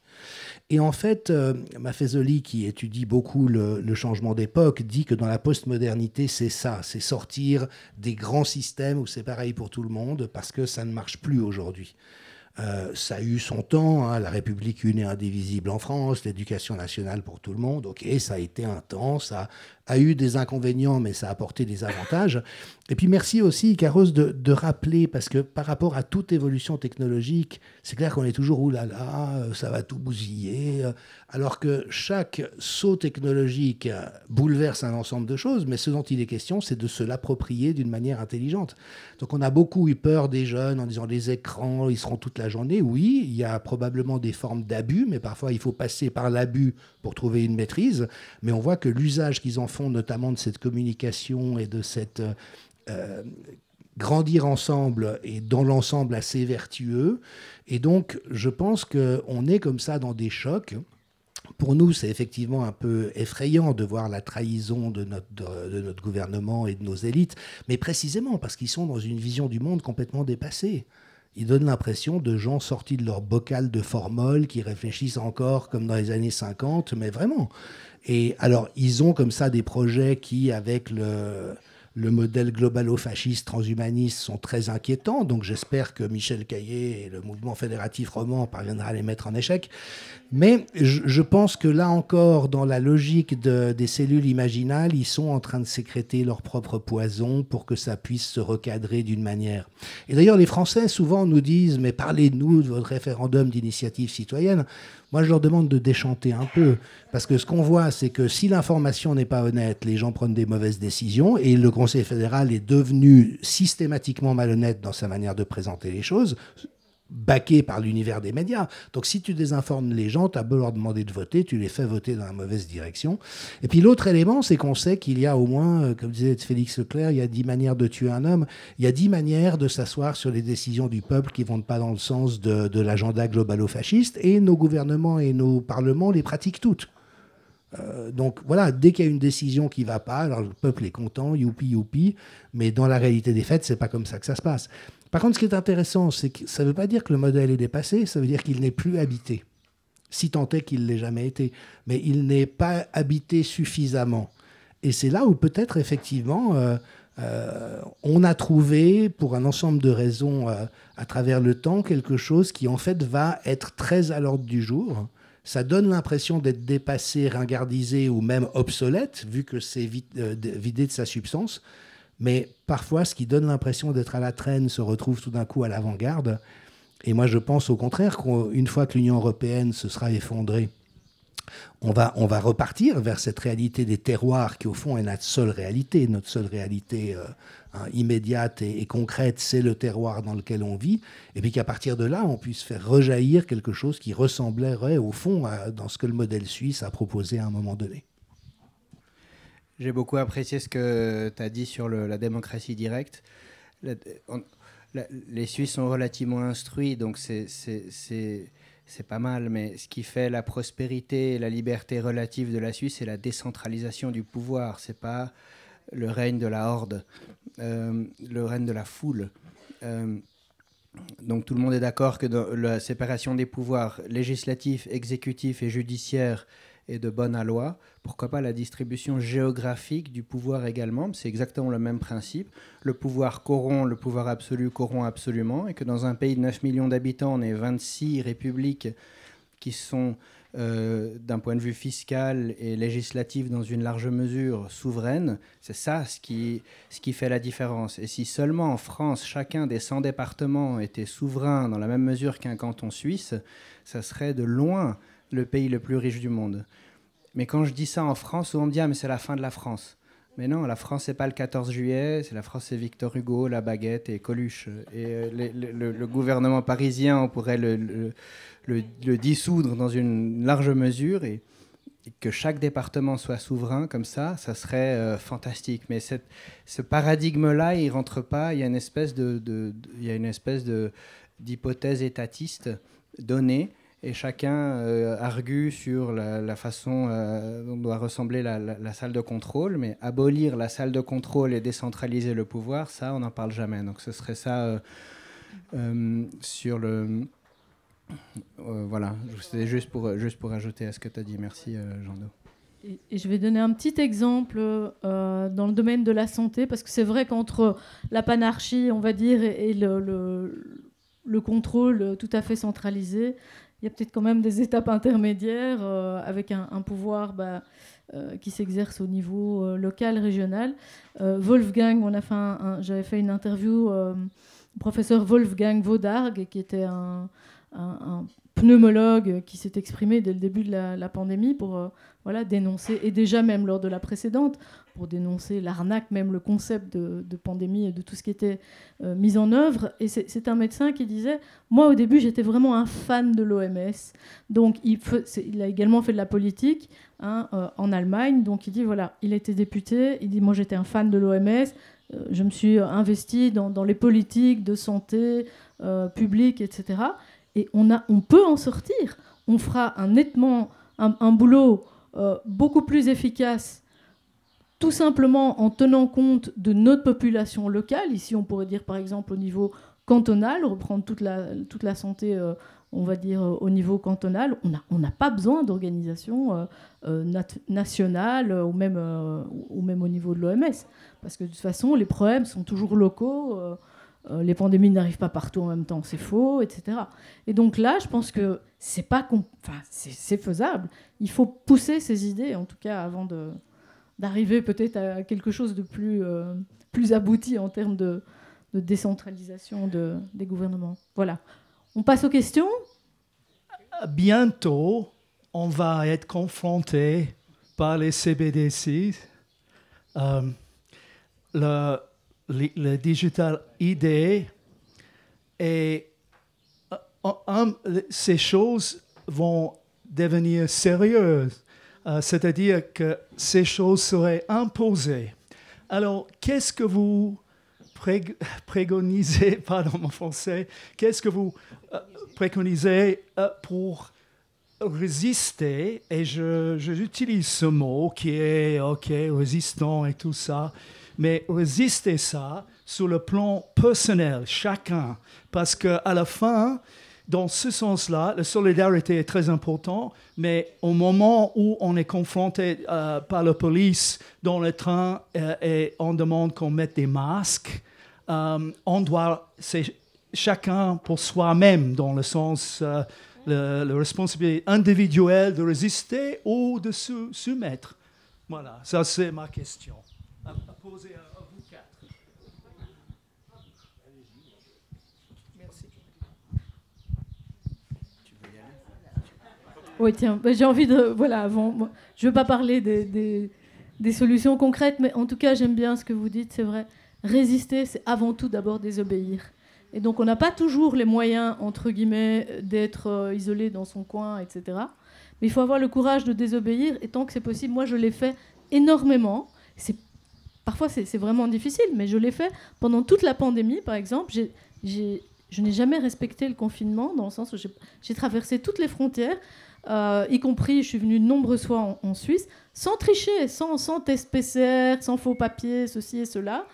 Et en fait, Maffezoli, qui étudie beaucoup le changement d'époque, dit que dans la postmodernité, c'est ça, c'est sortir des grands systèmes où c'est pareil pour tout le monde, parce que ça ne marche plus aujourd'hui. Ça a eu son temps, hein, la République une et indivisible en France, l'éducation nationale pour tout le monde, ok, ça a été un temps, ça a eu des inconvénients, mais ça a apporté des avantages. Et puis merci aussi, Carros, de rappeler, parce que par rapport à toute évolution technologique, c'est clair qu'on est toujours, oulala, ça va tout bousiller, alors que chaque saut technologique bouleverse un ensemble de choses, mais ce dont il est question, c'est de se l'approprier d'une manière intelligente. Donc on a beaucoup eu peur des jeunes en disant les écrans, ils seront toute la journée. Oui, il y a probablement des formes d'abus, mais parfois il faut passer par l'abus pour trouver une maîtrise. Mais on voit que l'usage qu'ils en font, notamment de cette communication et de cette grandir ensemble et dans l'ensemble assez vertueux. Et donc, je pense qu'on est comme ça dans des chocs. Pour nous, c'est effectivement un peu effrayant de voir la trahison de notre gouvernement et de nos élites, mais précisément parce qu'ils sont dans une vision du monde complètement dépassée. Ils donnent l'impression de gens sortis de leur bocal de formol qui réfléchissent encore comme dans les années 50, mais vraiment. Et alors, ils ont comme ça des projets qui, avec le modèle globalo-fasciste transhumaniste, sont très inquiétants. Donc j'espère que Michel Caillé et le mouvement fédératif roman parviendra à les mettre en échec. Mais je pense que là encore, dans la logique des cellules imaginales, ils sont en train de sécréter leur propre poison pour que ça puisse se recadrer d'une manière. Et d'ailleurs, les Français souvent nous disent « Mais parlez-nous de votre référendum d'initiative citoyenne ». Moi, je leur demande de déchanter un peu, parce que ce qu'on voit, c'est que si l'information n'est pas honnête, les gens prennent des mauvaises décisions, et le Conseil fédéral est devenu systématiquement malhonnête dans sa manière de présenter les choses, baqué par l'univers des médias. Donc si tu désinformes les gens, tu as beau leur demander de voter, tu les fais voter dans la mauvaise direction. Et puis l'autre élément, c'est qu'on sait qu'il y a au moins, comme disait Félix Leclerc, il y a 10 manières de tuer un homme, il y a 10 manières de s'asseoir sur les décisions du peuple qui ne vont pas dans le sens de l'agenda globalo-fasciste, et nos gouvernements et nos parlements les pratiquent toutes. Donc voilà, dès qu'il y a une décision qui ne va pas, alors le peuple est content, youpi, youpi, mais dans la réalité des faits, ce n'est pas comme ça que ça se passe. Par contre, ce qui est intéressant, c'est que ça ne veut pas dire que le modèle est dépassé, ça veut dire qu'il n'est plus habité, si tant est qu'il ne l'ait jamais été. Mais il n'est pas habité suffisamment. Et c'est là où peut-être, effectivement, on a trouvé, pour un ensemble de raisons à travers le temps, quelque chose qui, en fait, va être très à l'ordre du jour. Ça donne l'impression d'être dépassé, ringardisé ou même obsolète, vu que c'est vidé de sa substance. Mais parfois, ce qui donne l'impression d'être à la traîne se retrouve tout d'un coup à l'avant-garde. Et moi, je pense au contraire qu'une fois que l'Union européenne se sera effondrée, on va repartir vers cette réalité des terroirs qui, au fond, est notre seule réalité. Notre seule réalité immédiate et concrète, c'est le terroir dans lequel on vit. Et puis qu'à partir de là, on puisse faire rejaillir quelque chose qui ressemblerait, au fond, dans ce que le modèle suisse a proposé à un moment donné. J'ai beaucoup apprécié ce que tu as dit sur la démocratie directe. Les Suisses sont relativement instruits, donc c'est pas mal, mais ce qui fait la prospérité et la liberté relative de la Suisse, c'est la décentralisation du pouvoir. C'est pas le règne de la horde, le règne de la foule. Donc tout le monde est d'accord que dans la séparation des pouvoirs législatifs, exécutifs et judiciaires est de bonne loi. Pourquoi pas la distribution géographique du pouvoir également? C'est exactement le même principe. Le pouvoir corrompt, le pouvoir absolu corrompt absolument, et que dans un pays de 9 millions d'habitants, on ait 26 républiques qui sont, d'un point de vue fiscal et législatif, dans une large mesure souveraines. C'est ça ce qui fait la différence. Et si seulement en France, chacun des 100 départements était souverain dans la même mesure qu'un canton suisse, ça serait de loin le pays le plus riche du monde. Mais quand je dis ça en France, on me dit « Ah, mais c'est la fin de la France ». Mais non, la France, c'est pas le 14 juillet, la France, c'est Victor Hugo, la baguette et Coluche. Et le gouvernement parisien, on pourrait le dissoudre dans une large mesure, et que chaque département soit souverain comme ça serait fantastique. Mais ce paradigme-là, il rentre pas. Il y a une espèce d'hypothèse étatiste donnée, et chacun argue sur la façon dont doit ressembler la salle de contrôle, mais abolir la salle de contrôle et décentraliser le pouvoir, ça, on n'en parle jamais. Donc ce serait ça sur le... voilà, c'était juste pour ajouter à ce que tu as dit. Merci, Jean-Do. Et je vais donner un petit exemple dans le domaine de la santé, parce que c'est vrai qu'entre la panarchie, on va dire, et le contrôle tout à fait centralisé, il y a peut-être quand même des étapes intermédiaires avec un pouvoir qui s'exerce au niveau local, régional. Wolfgang, j'avais fait une interview au professeur Wolfgang Wodarg, qui était un pneumologue qui s'est exprimé dès le début de la pandémie pour dénoncer, et déjà même lors de la précédente, pour dénoncer l'arnaque, même le concept de pandémie et de tout ce qui était mis en œuvre. Et c'est un médecin qui disait « Moi, au début, j'étais vraiment un fan de l'OMS. » Donc, il a également fait de la politique en Allemagne. Donc, il dit, voilà, il était député. Il dit « Moi, j'étais un fan de l'OMS. je me suis investie dans les politiques de santé publique, etc. Et on peut en sortir. On fera un boulot beaucoup plus efficace, tout simplement en tenant compte de notre population locale. Ici, on pourrait dire, par exemple, au niveau cantonal, reprendre toute la santé, on va dire, au niveau cantonal. On n'a pas besoin d'organisation nationale ou même au niveau de l'OMS. Parce que de toute façon, les problèmes sont toujours locaux. Les pandémies n'arrivent pas partout en même temps, c'est faux, etc. Et donc là, je pense que c'est faisable. Il faut pousser ces idées, en tout cas, avant d'arriver peut-être à quelque chose de plus abouti en termes de décentralisation des gouvernements. Voilà. On passe aux questions. Bientôt, on va être confronté par les CBDC. Le Digital ID et ces choses vont devenir sérieuses. C'est-à-dire que ces choses seraient imposées. Alors, qu'est-ce que vous préconisez, pardon mon français, qu'est-ce que vous préconisez pour résister, et j'utilise ce mot qui est résistant et tout ça, mais résister ça sur le plan personnel, chacun, parce qu'à la fin, dans ce sens-là, la solidarité est très importante, mais au moment où on est confronté par la police dans le train et on demande qu'on mette des masques, c'est chacun pour soi-même, dans le sens la responsabilité individuelle de résister ou de se soumettre. Voilà, ça c'est ma question. À poser à vous quatre. Merci. Tu veux y aller ? Oui, tiens, j'ai envie de... Voilà, je ne veux pas parler des solutions concrètes, mais en tout cas, j'aime bien ce que vous dites, c'est vrai. Résister, c'est avant tout d'abord désobéir. Et donc, on n'a pas toujours les moyens, entre guillemets, d'être isolé dans son coin, etc. Mais il faut avoir le courage de désobéir, et tant que c'est possible, moi, je l'ai fait énormément. Parfois, c'est vraiment difficile, mais je l'ai fait pendant toute la pandémie, par exemple. Je n'ai jamais respecté le confinement, dans le sens où j'ai traversé toutes les frontières, y compris, je suis venue de nombreuses fois en Suisse, sans tricher, sans test PCR, sans faux papiers, ceci et cela.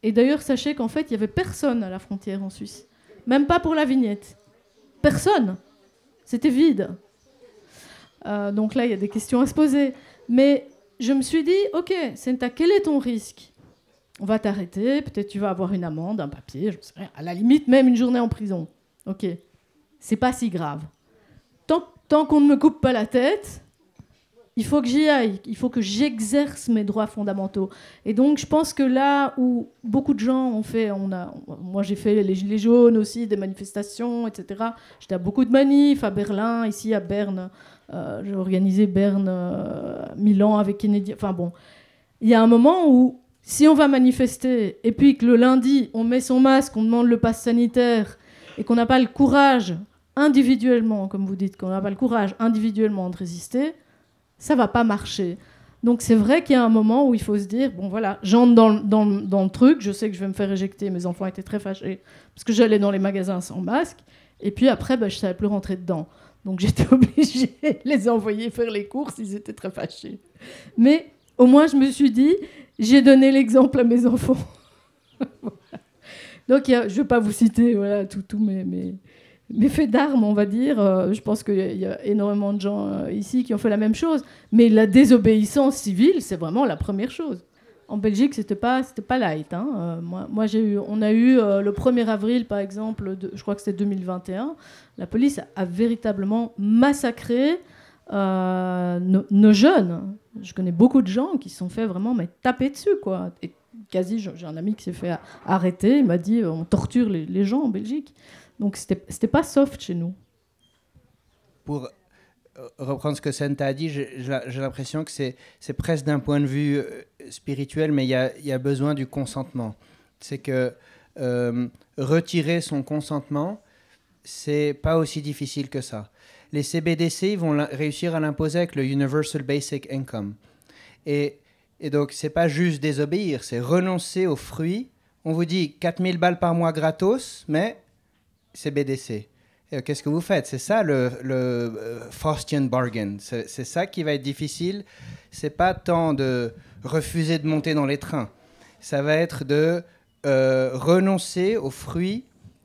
Et d'ailleurs, sachez qu'en fait, il n'y avait personne à la frontière en Suisse. Même pas pour la vignette. Personne. C'était vide. Donc là, il y a des questions à se poser. Mais je me suis dit, OK, Senta, quel est ton risque ? On va t'arrêter, peut-être tu vas avoir une amende, un papier, je sais rien, à la limite même une journée en prison. OK, c'est pas si grave. Tant qu'on ne me coupe pas la tête, il faut que j'y aille, il faut que j'exerce mes droits fondamentaux. Et donc je pense que là où beaucoup de gens ont fait, moi j'ai fait les Gilets jaunes aussi, des manifestations, etc. J'étais à beaucoup de manifs, à Berlin, ici à Berne. J'ai organisé Berne-Milan avec Kennedy. Enfin bon, il y a un moment où si on va manifester et puis que le lundi, on met son masque, on demande le pass sanitaire et qu'on n'a pas le courage individuellement, comme vous dites, qu'on n'a pas le courage individuellement de résister, ça ne va pas marcher. Donc c'est vrai qu'il y a un moment où il faut se dire, bon voilà, j'entre dans le truc, je sais que je vais me faire éjecter, mes enfants étaient très fâchés parce que j'allais dans les magasins sans masque, et puis après, je ne savais plus rentrer dedans. Donc j'étais obligée de les envoyer faire les courses, ils étaient très fâchés. Mais au moins je me suis dit, j'ai donné l'exemple à mes enfants. Voilà. Donc je ne vais pas vous citer tous mes faits d'armes, on va dire. Je pense qu'il y a énormément de gens ici qui ont fait la même chose. Mais la désobéissance civile, c'est vraiment la première chose. En Belgique, c'était pas light. Hein. On a eu le 1er avril, par exemple, je crois que c'était 2021, la police a véritablement massacré nos jeunes. Je connais beaucoup de gens qui se sont fait vraiment taper dessus, quoi. Et j'ai un ami qui s'est fait arrêter, il m'a dit on torture les gens en Belgique. Donc c'était pas soft chez nous. Pour reprendre ce que Senta a dit, j'ai l'impression que c'est presque d'un point de vue spirituel, mais il y a besoin du consentement. C'est que retirer son consentement, c'est pas aussi difficile que ça. Les CBDC vont réussir à l'imposer avec le Universal Basic Income. Et Et donc, c'est pas juste désobéir, c'est renoncer aux fruits. On vous dit 4000 balles par mois gratos, mais c'est BDC. Et qu'est-ce que vous faites? C'est ça le Faustian bargain. C'est ça qui va être difficile. C'est pas tant de refuser de monter dans les trains. Ça va être de renoncer aux fruits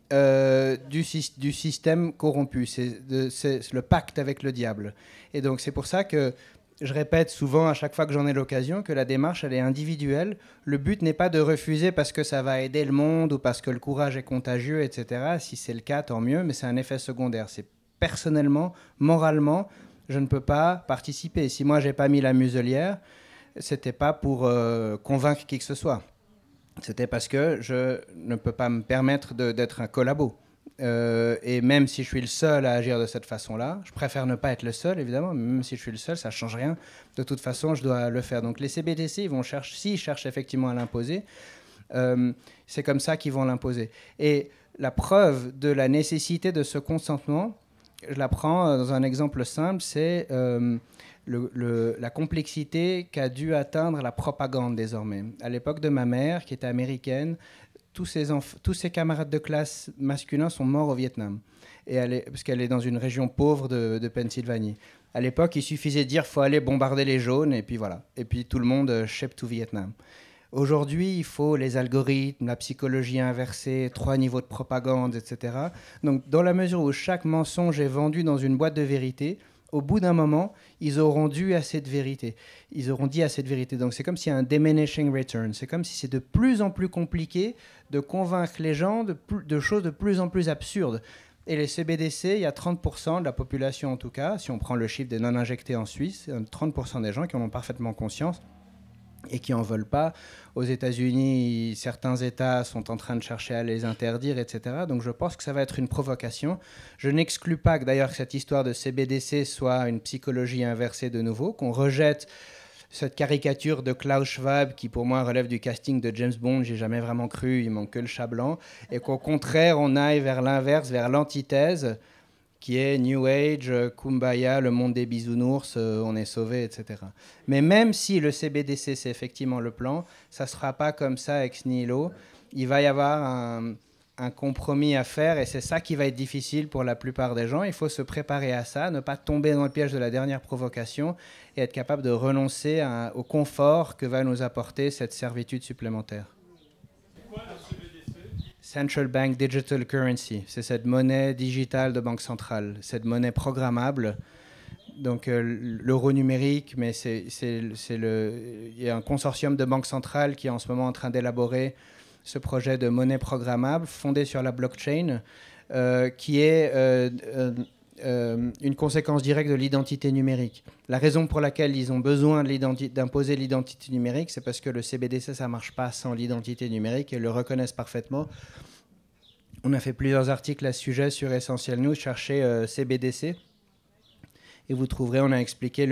du système corrompu. C'est le pacte avec le diable. Et donc, c'est pour ça que je répète souvent, à chaque fois que j'en ai l'occasion, que la démarche, elle est individuelle. Le but n'est pas de refuser parce que ça va aider le monde ou parce que le courage est contagieux, etc. Si c'est le cas, tant mieux, mais c'est un effet secondaire. C'est personnellement, moralement, je ne peux pas participer. Si moi, j'ai pas mis la muselière, c'était pas pour convaincre qui que ce soit. C'était parce que je ne peux pas me permettre d'être un collabo. Et même si je suis le seul à agir de cette façon-là, je préfère ne pas être le seul, évidemment, mais même si je suis le seul, ça ne change rien. De toute façon, je dois le faire. Donc les CBDC, s'ils cherchent effectivement à l'imposer, c'est comme ça qu'ils vont l'imposer. Et la preuve de la nécessité de ce consentement, je la prends dans un exemple simple, c'est la complexité qu'a dû atteindre la propagande désormais. À l'époque de ma mère, qui était américaine, tous ses camarades de classe masculins sont morts au Vietnam, parce qu'elle est dans une région pauvre de Pennsylvanie. À l'époque, il suffisait de dire « faut aller bombarder les jaunes » et puis voilà. Et puis tout le monde ship to Vietnam. Aujourd'hui, il faut les algorithmes, la psychologie inversée, 3 niveaux de propagande, etc. Donc, dans la mesure où chaque mensonge est vendu dans une boîte de vérité, au bout d'un moment, ils auront dû à cette vérité. Ils auront dit à cette vérité. Donc, c'est comme s'il y a un diminishing return. C'est comme si c'est de plus en plus compliqué de convaincre les gens de choses de plus en plus absurdes. Et les CBDC, il y a 30% de la population, en tout cas, si on prend le chiffre des non-injectés en Suisse, 30% des gens qui en ont parfaitement conscience et qui n'en veulent pas. Aux États-Unis, certains États sont en train de chercher à les interdire, etc. Donc je pense que ça va être une provocation. Je n'exclus pas que d'ailleurs que cette histoire de CBDC soit une psychologie inversée de nouveau, qu'on rejette cette caricature de Klaus Schwab qui pour moi relève du casting de James Bond, j'ai jamais vraiment cru, il manque que le chat blanc, et qu'au contraire on aille vers l'inverse, vers l'antithèse, qui est New Age, Kumbaya, le monde des bisounours, on est sauvé, etc. Mais même si le CBDC, c'est effectivement le plan, ça ne sera pas comme ça ex nihilo. Il va y avoir un compromis à faire et c'est ça qui va être difficile pour la plupart des gens. Il faut se préparer à ça, ne pas tomber dans le piège de la dernière provocation et être capable de renoncer au confort que va nous apporter cette servitude supplémentaire. Central Bank Digital Currency, c'est cette monnaie digitale de banque centrale, cette monnaie programmable. Donc l'euro numérique, mais il y a un consortium de banques centrales qui est en ce moment en train d'élaborer ce projet de monnaie programmable fondé sur la blockchain, qui est une conséquence directe de l'identité numérique. La raison pour laquelle ils ont besoin d'imposer l'identité numérique, c'est parce que le CBDC, ça ne marche pas sans l'identité numérique et le reconnaissent parfaitement. On a fait plusieurs articles à ce sujet sur Essentiel News, cherchez CBDC, et vous trouverez, on a expliqué,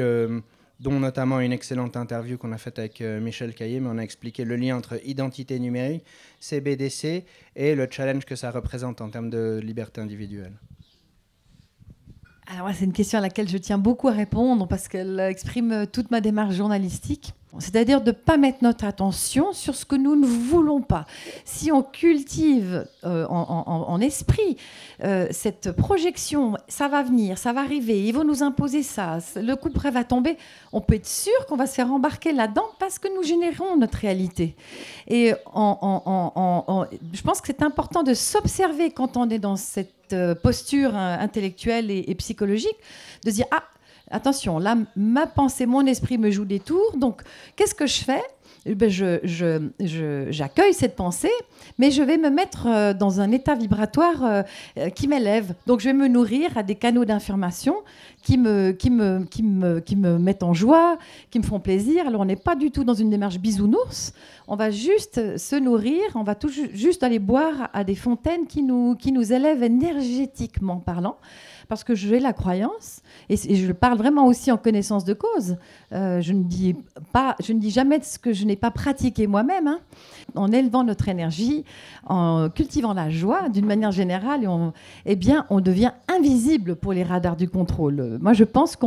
dont notamment une excellente interview qu'on a faite avec Michel Caillé, mais on a expliqué le lien entre identité numérique, CBDC et le challenge que ça représente en termes de liberté individuelle. Alors, c'est une question à laquelle je tiens beaucoup à répondre parce qu'elle exprime toute ma démarche journalistique. C'est-à-dire de ne pas mettre notre attention sur ce que nous ne voulons pas. Si on cultive en esprit cette projection, ça va venir, ça va arriver, ils vont nous imposer ça, le coup près va tomber, on peut être sûr qu'on va se faire embarquer là-dedans parce que nous générons notre réalité. Et je pense que c'est important de s'observer quand on est dans cette posture intellectuelle et psychologique, de se dire « Ah, attention, là, ma pensée, mon esprit me joue des tours. Donc, qu'est-ce que je fais ? J'accueille cette pensée, mais je vais me mettre dans un état vibratoire qui m'élève. Donc, je vais me nourrir à des canaux d'information qui me mettent en joie, qui me font plaisir. Alors, on n'est pas du tout dans une démarche bisounours. On va juste se nourrir, on va juste aller boire à des fontaines qui nous élèvent énergétiquement parlant. Parce que j'ai la croyance, et je parle vraiment aussi en connaissance de cause, je ne dis jamais ce que je n'ai pas pratiqué moi-même, hein. En élevant notre énergie, en cultivant la joie d'une manière générale, on devient invisible pour les radars du contrôle. Moi, je pense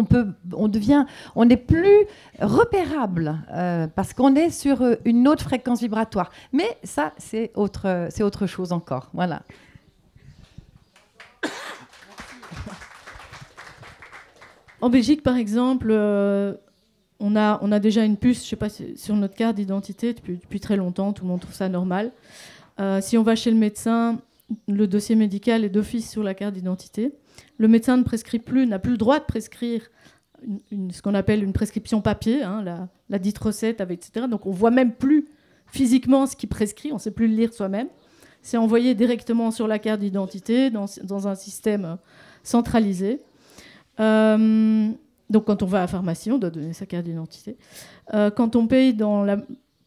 on n'est plus repérable parce qu'on est sur une autre fréquence vibratoire. Mais ça, c'est autre chose encore. Voilà. En Belgique, par exemple, on a déjà une puce, je sais pas, sur notre carte d'identité depuis très longtemps. Tout le monde trouve ça normal. Si on va chez le médecin, le dossier médical est d'office sur la carte d'identité. Le médecin ne prescrit plus, n'a plus le droit de prescrire ce qu'on appelle une prescription papier, hein, la dite recette, etc. Donc on voit même plus physiquement ce qu'il prescrit, on ne sait plus le lire soi-même. C'est envoyé directement sur la carte d'identité dans un système centralisé. Donc quand on va à la pharmacie, on doit donner sa carte d'identité. Quand on paye dans la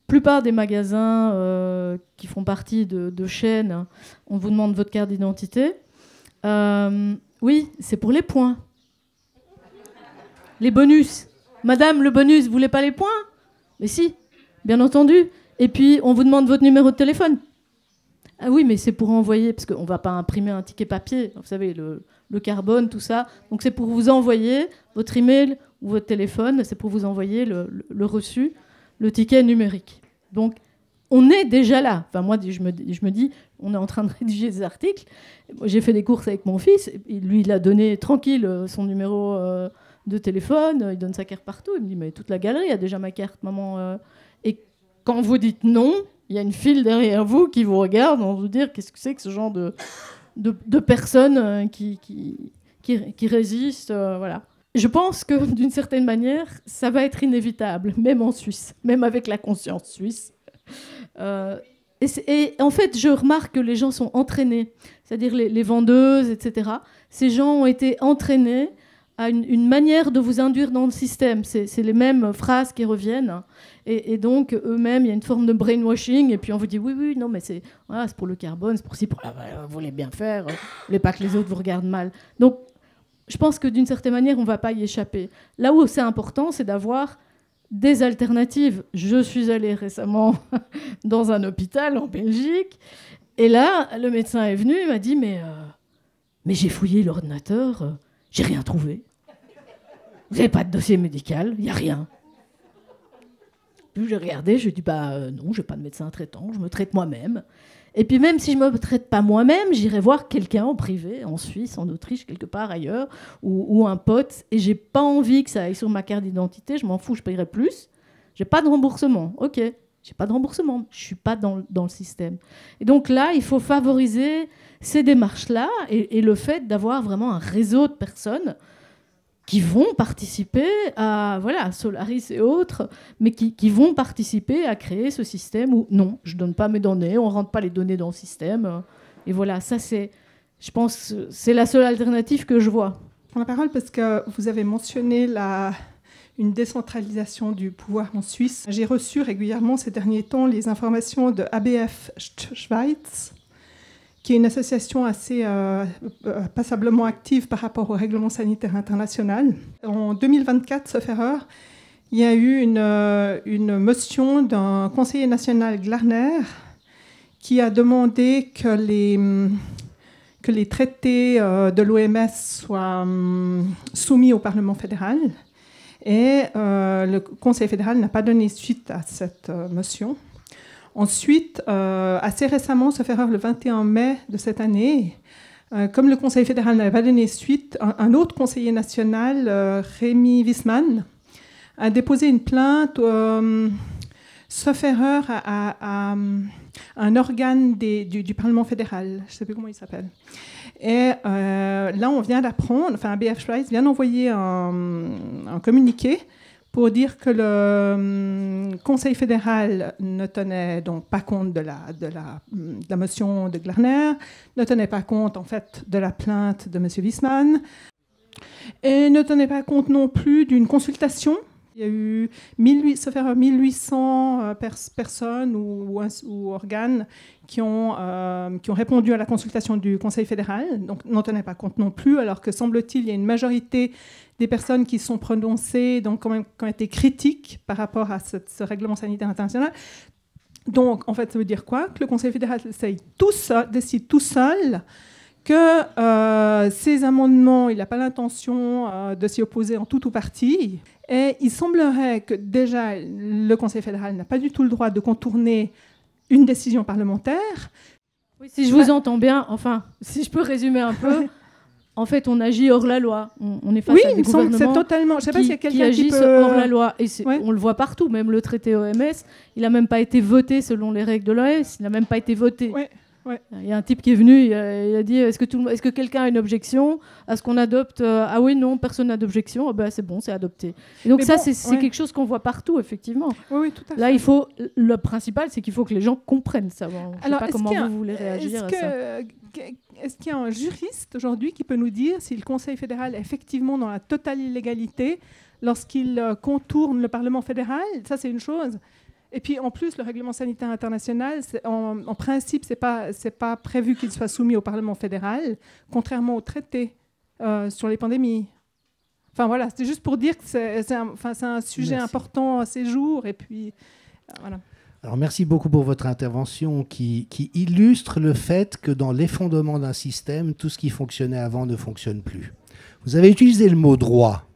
plupart des magasins qui font partie de chaînes, on vous demande votre carte d'identité. Oui, c'est pour les points. Les bonus. Madame, le bonus, vous voulez pas les points? Mais si, bien entendu. Et puis, on vous demande votre numéro de téléphone. Ah oui, mais c'est pour envoyer, parce qu'on ne va pas imprimer un ticket papier, vous savez, le carbone, tout ça. Donc c'est pour vous envoyer votre email ou votre téléphone, c'est pour vous envoyer le reçu, le ticket numérique. Donc on est déjà là. Enfin moi, je me dis, on est en train de rédiger des articles. J'ai fait des courses avec mon fils, et lui il a donné tranquille son numéro de téléphone, il donne sa carte partout, il me dit mais toute la galerie a déjà ma carte, maman. Et quand vous dites non, il y a une file derrière vous qui vous regarde en vous dire qu'est-ce que c'est que ce genre de personnes qui résistent. Voilà. Je pense que d'une certaine manière, ça va être inévitable, même en Suisse, même avec la conscience suisse. Et en fait, je remarque que les gens sont entraînés, c'est-à-dire les vendeuses, etc. Ces gens ont été entraînés à une manière de vous induire dans le système. C'est les mêmes phrases qui reviennent. Et donc, eux-mêmes, il y a une forme de brainwashing. Et puis, on vous dit, oui, non, mais c'est pour le carbone, c'est pour ci, pour là, vous voulez bien faire. Vous voulez pas que les autres vous regardent mal. Donc, je pense que d'une certaine manière, on ne va pas y échapper. Là où c'est important, c'est d'avoir des alternatives. Je suis allée récemment dans un hôpital en Belgique. Et là, le médecin est venu, il m'a dit, mais j'ai fouillé l'ordinateur, j'ai rien trouvé. Vous n'avez pas de dossier médical, il n'y a rien. Puis j'ai regardé, je lui ai dit, non, je n'ai pas de médecin traitant, je me traite moi-même. Et puis même si je ne me traite pas moi-même, j'irai voir quelqu'un en privé, en Suisse, en Autriche, quelque part ailleurs, ou un pote, et je n'ai pas envie que ça aille sur ma carte d'identité, je m'en fous, je payerai plus. Je n'ai pas de remboursement, ok, je n'ai pas de remboursement, je ne suis pas dans le système. Et donc là, il faut favoriser ces démarches-là, et le fait d'avoir vraiment un réseau de personnes qui vont participer à Solaris et autres, mais qui vont participer à créer ce système où non, je ne donne pas mes données, on ne rentre pas les données dans le système. Et voilà, ça je pense, c'est la seule alternative que je vois. Je prends la parole parce que vous avez mentionné une décentralisation du pouvoir en Suisse. J'ai reçu régulièrement ces derniers temps les informations de ABF Schweiz, qui est une association assez passablement active par rapport au règlement sanitaire international. En 2024, sauf erreur, il y a eu une motion d'un conseiller national Glarner qui a demandé que les traités de l'OMS soient soumis au Parlement fédéral. Et le Conseil fédéral n'a pas donné suite à cette motion. Ensuite, assez récemment, sauf erreur, le 21 mai de cette année, comme le Conseil fédéral n'avait pas donné suite, un autre conseiller national, Rémi Wisman, a déposé une plainte, sauf erreur, à un organe du Parlement fédéral. Je ne sais plus comment il s'appelle. Et là, on vient d'apprendre, enfin, ABF Schweiz vient d'envoyer un communiqué pour dire que le Conseil fédéral ne tenait donc pas compte de la motion de Glarner, ne tenait pas compte en fait de la plainte de M. Wisman, et ne tenait pas compte non plus d'une consultation. Il y a eu 1800 personnes ou organes qui ont répondu à la consultation du Conseil fédéral, donc n'en tenait pas compte non plus, alors que semble-t-il, il y a une majorité des personnes qui sont prononcées, donc quand même, qui ont été critiques par rapport à ce règlement sanitaire international. Donc, en fait, ça veut dire quoi? Que le Conseil fédéral décide tout seul que ces amendements, il n'a pas l'intention de s'y opposer en tout ou partie. Et il semblerait que déjà le Conseil fédéral n'a pas du tout le droit de contourner une décision parlementaire. Oui, si je vous entends bien, enfin, si je peux résumer un peu, en fait, on agit hors la loi. On est face à des gouvernements c'est totalement. Je sais pas s'il y a qui quelqu'un qui agissent peut... hors la loi. Et Ouais. on le voit partout, même le traité OMS, il n'a même pas été voté selon les règles de l'OMS. Il n'a même pas été voté. Ouais. Ouais. Il y a un type qui est venu, il a dit est-ce que quelqu'un a une objection à ce qu'on adopte Ah oui, non, personne n'a d'objection. Ah ben, c'est bon, c'est adopté. Et donc Mais ça, bon, c'est quelque chose qu'on voit partout, effectivement. Oui, tout à fait. Là, le principal, c'est qu'il faut que les gens comprennent ça. Bon, je ne sais pas comment vous voulez réagir à ça. Est-ce qu'il y a un juriste aujourd'hui qui peut nous dire si le Conseil fédéral est effectivement dans la totale illégalité lorsqu'il contourne le Parlement fédéral? Ça, c'est une chose. Et puis, en plus, le règlement sanitaire international, en principe, c'est pas prévu qu'il soit soumis au Parlement fédéral, contrairement au traité sur les pandémies. Enfin, voilà, c'était juste pour dire que c'est un sujet important à ces jours. Et puis, voilà. Alors, merci beaucoup pour votre intervention qui illustre le fait que dans l'effondrement d'un système, tout ce qui fonctionnait avant ne fonctionne plus. Vous avez utilisé le mot droit.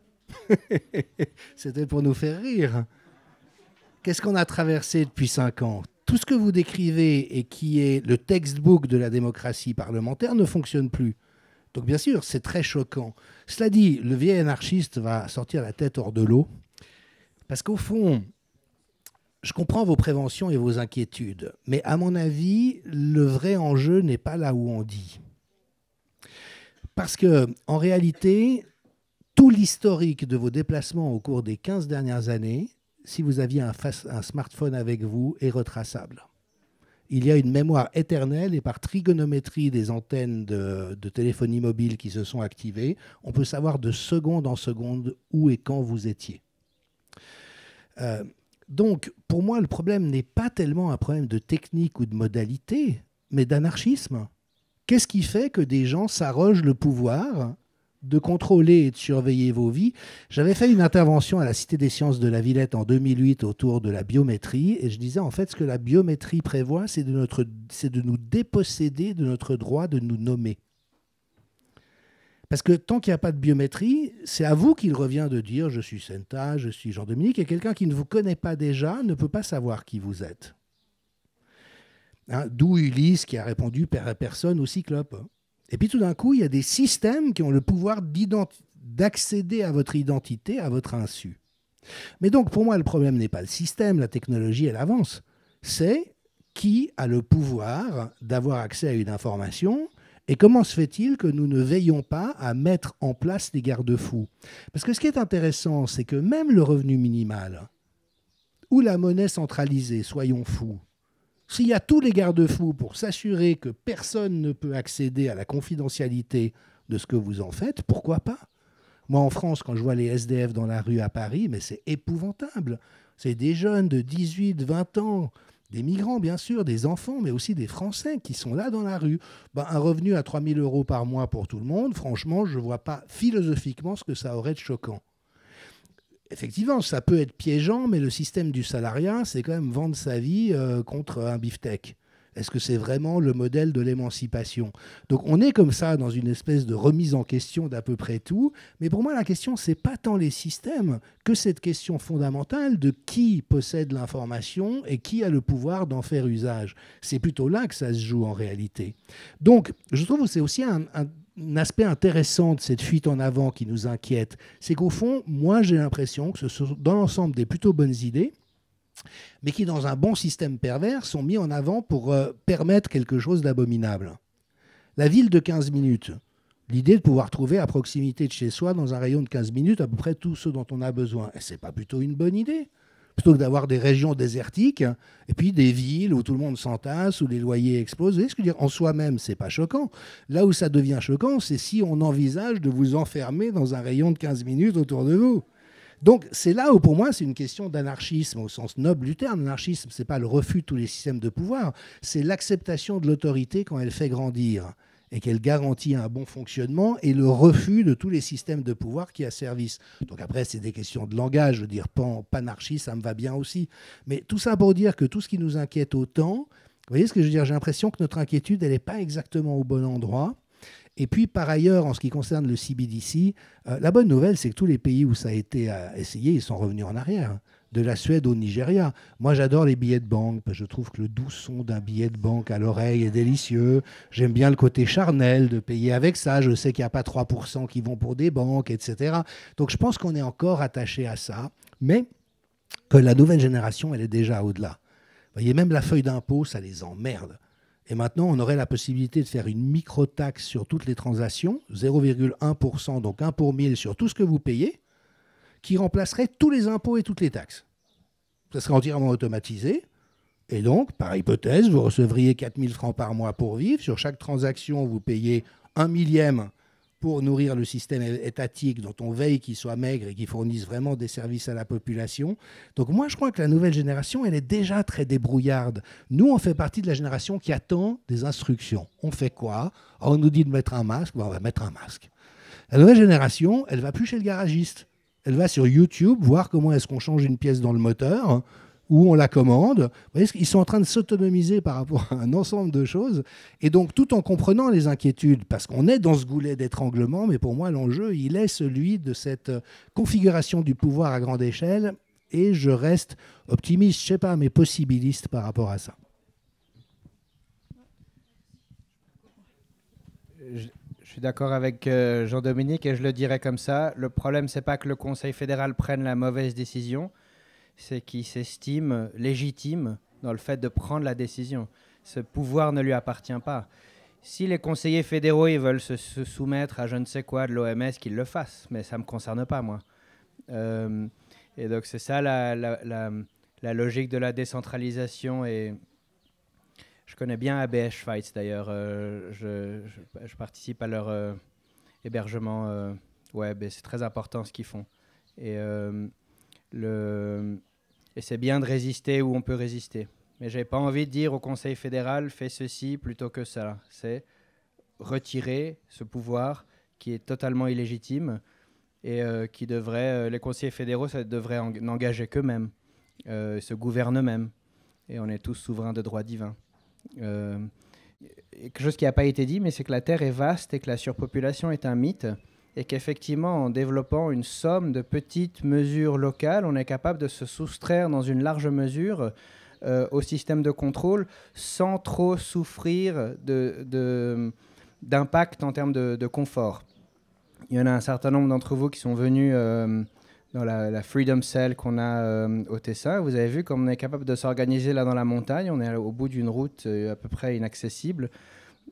C'était pour nous faire rire. Qu'est-ce qu'on a traversé depuis 5 ans? Tout ce que vous décrivez et qui est le textbook de la démocratie parlementaire ne fonctionne plus. Donc bien sûr, c'est très choquant. Cela dit, le vieil anarchiste va sortir la tête hors de l'eau. Parce qu'au fond, je comprends vos préventions et vos inquiétudes. Mais à mon avis, le vrai enjeu n'est pas là où on dit. Parce qu'en réalité, tout l'historique de vos déplacements au cours des 15 dernières années, si vous aviez un smartphone avec vous, est retraçable. Il y a une mémoire éternelle et par trigonométrie des antennes de téléphonie mobile qui se sont activées, on peut savoir de seconde en seconde où et quand vous étiez. Donc, pour moi, le problème n'est pas tellement un problème de technique ou de modalité, mais d'anarchisme. Qu'est-ce qui fait que des gens s'arrogent le pouvoir de contrôler et de surveiller vos vies? J'avais fait une intervention à la Cité des Sciences de la Villette en 2008 autour de la biométrie et je disais en fait ce que la biométrie prévoit, c'est de nous déposséder de notre droit de nous nommer. Parce que tant qu'il n'y a pas de biométrie, c'est à vous qu'il revient de dire « je suis Senta, je suis Jean-Dominique » et quelqu'un qui ne vous connaît pas déjà ne peut pas savoir qui vous êtes. Hein, d'où Ulysse qui a répondu « personne au cyclope ». Et puis tout d'un coup, il y a des systèmes qui ont le pouvoir d'accéder à votre identité à votre insu. Mais donc pour moi, le problème n'est pas le système, la technologie, elle avance. C'est qui a le pouvoir d'avoir accès à une information et comment se fait-il que nous ne veillons pas à mettre en place les garde-fous? Parce que ce qui est intéressant, c'est que même le revenu minimal ou la monnaie centralisée, soyons fous, s'il y a tous les garde-fous pour s'assurer que personne ne peut accéder à la confidentialité de ce que vous en faites, pourquoi pas? Moi, en France, quand je vois les SDF dans la rue à Paris, mais c'est épouvantable. C'est des jeunes de 18, 20 ans, des migrants, bien sûr, des enfants, mais aussi des Français qui sont là dans la rue. Ben, un revenu à 3 000 € par mois pour tout le monde, franchement, je ne vois pas philosophiquement ce que ça aurait de choquant. Effectivement, ça peut être piégeant, mais le système du salariat, c'est quand même vendre sa vie contre un beefsteak. Est-ce que c'est vraiment le modèle de l'émancipation? Donc on est comme ça dans une espèce de remise en question d'à peu près tout. Mais pour moi, la question, ce n'est pas tant les systèmes que cette question fondamentale de qui possède l'information et qui a le pouvoir d'en faire usage. C'est plutôt là que ça se joue en réalité. Donc je trouve que c'est aussi un aspect intéressant de cette fuite en avant qui nous inquiète. C'est qu'au fond, moi j'ai l'impression que ce sont dans l'ensemble des plutôt bonnes idées, mais qui, dans un bon système pervers, sont mis en avant pour permettre quelque chose d'abominable. La ville de 15 minutes, l'idée de pouvoir trouver à proximité de chez soi, dans un rayon de 15 minutes, à peu près tout ce dont on a besoin. Et ce n'est pas plutôt une bonne idée? Plutôt que d'avoir des régions désertiques, et puis des villes où tout le monde s'entasse, où les loyers explosent. Vous voyez ce que je veux dire? En soi-même, ce n'est pas choquant. Là où ça devient choquant, c'est si on envisage de vous enfermer dans un rayon de 15 minutes autour de vous. Donc c'est là où pour moi c'est une question d'anarchisme au sens noble du terme. L'anarchisme, ce n'est pas le refus de tous les systèmes de pouvoir, c'est l'acceptation de l'autorité quand elle fait grandir et qu'elle garantit un bon fonctionnement et le refus de tous les systèmes de pouvoir qui asservissent. Donc après c'est des questions de langage, je veux dire panarchie, ça me va bien aussi. Mais tout ça pour dire que tout ce qui nous inquiète autant, vous voyez ce que je veux dire, j'ai l'impression que notre inquiétude elle n'est pas exactement au bon endroit. Et puis, par ailleurs, en ce qui concerne le CBDC, la bonne nouvelle, c'est que tous les pays où ça a été essayé, ils sont revenus en arrière. De la Suède au Nigeria. Moi, j'adore les billets de banque. Je trouve que le doux son d'un billet de banque à l'oreille est délicieux. J'aime bien le côté charnel de payer avec ça. Je sais qu'il n'y a pas 3% qui vont pour des banques, etc. Donc, je pense qu'on est encore attaché à ça, mais que la nouvelle génération, elle est déjà au-delà. Vous voyez, même la feuille d'impôt, ça les emmerde. Et maintenant, on aurait la possibilité de faire une micro-taxe sur toutes les transactions, 0,1%, donc 1 pour 1000 sur tout ce que vous payez, qui remplacerait tous les impôts et toutes les taxes. Ça serait entièrement automatisé. Et donc, par hypothèse, vous recevriez 4 000 francs par mois pour vivre. Sur chaque transaction, vous payez 1/1000 pour nourrir le système étatique dont on veille qu'il soit maigre et qu'il fournisse vraiment des services à la population. Donc moi, je crois que la nouvelle génération, elle est déjà très débrouillarde. Nous, on fait partie de la génération qui attend des instructions. On fait quoi? On nous dit de mettre un masque, on va mettre un masque. La nouvelle génération, elle ne va plus chez le garagiste. Elle va sur YouTube voir comment est-ce qu'on change une pièce dans le moteur, où on la commande. Vous voyez, ils sont en train de s'autonomiser par rapport à un ensemble de choses. Et donc, tout en comprenant les inquiétudes, parce qu'on est dans ce goulet d'étranglement, mais pour moi, l'enjeu, il est celui de cette configuration du pouvoir à grande échelle. Et je reste optimiste, je ne sais pas, mais possibiliste par rapport à ça. Je suis d'accord avec Jean-Dominique et je le dirais comme ça. Le problème, c'est pas que le Conseil fédéral prenne la mauvaise décision, c'est qu'il s'estime légitime dans le fait de prendre la décision. Ce pouvoir ne lui appartient pas. Si les conseillers fédéraux ils veulent se soumettre à je ne sais quoi de l'OMS, qu'ils le fassent, mais ça ne me concerne pas, moi. Et donc, c'est ça la logique de la décentralisation. Et je connais bien ABS Schweiz, d'ailleurs. Je participe à leur hébergement web et c'est très important ce qu'ils font. Et c'est bien de résister où on peut résister. Mais je n'ai pas envie de dire au Conseil fédéral, fais ceci plutôt que ça. C'est retirer ce pouvoir qui est totalement illégitime et qui devrait, les conseillers fédéraux, ça devrait n'engager qu'eux-mêmes, se gouvernent eux-mêmes. Et on est tous souverains de droit divin. Quelque chose qui n'a pas été dit, mais c'est que la Terre est vaste et que la surpopulation est un mythe. Et qu'effectivement, en développant une somme de petites mesures locales, on est capable de se soustraire dans une large mesure au système de contrôle sans trop souffrir d'impact en termes de confort. Il y en a un certain nombre d'entre vous qui sont venus dans la Freedom Cell qu'on a au Tessin. Vous avez vu comme on est capable de s'organiser là dans la montagne. On est au bout d'une route à peu près inaccessible.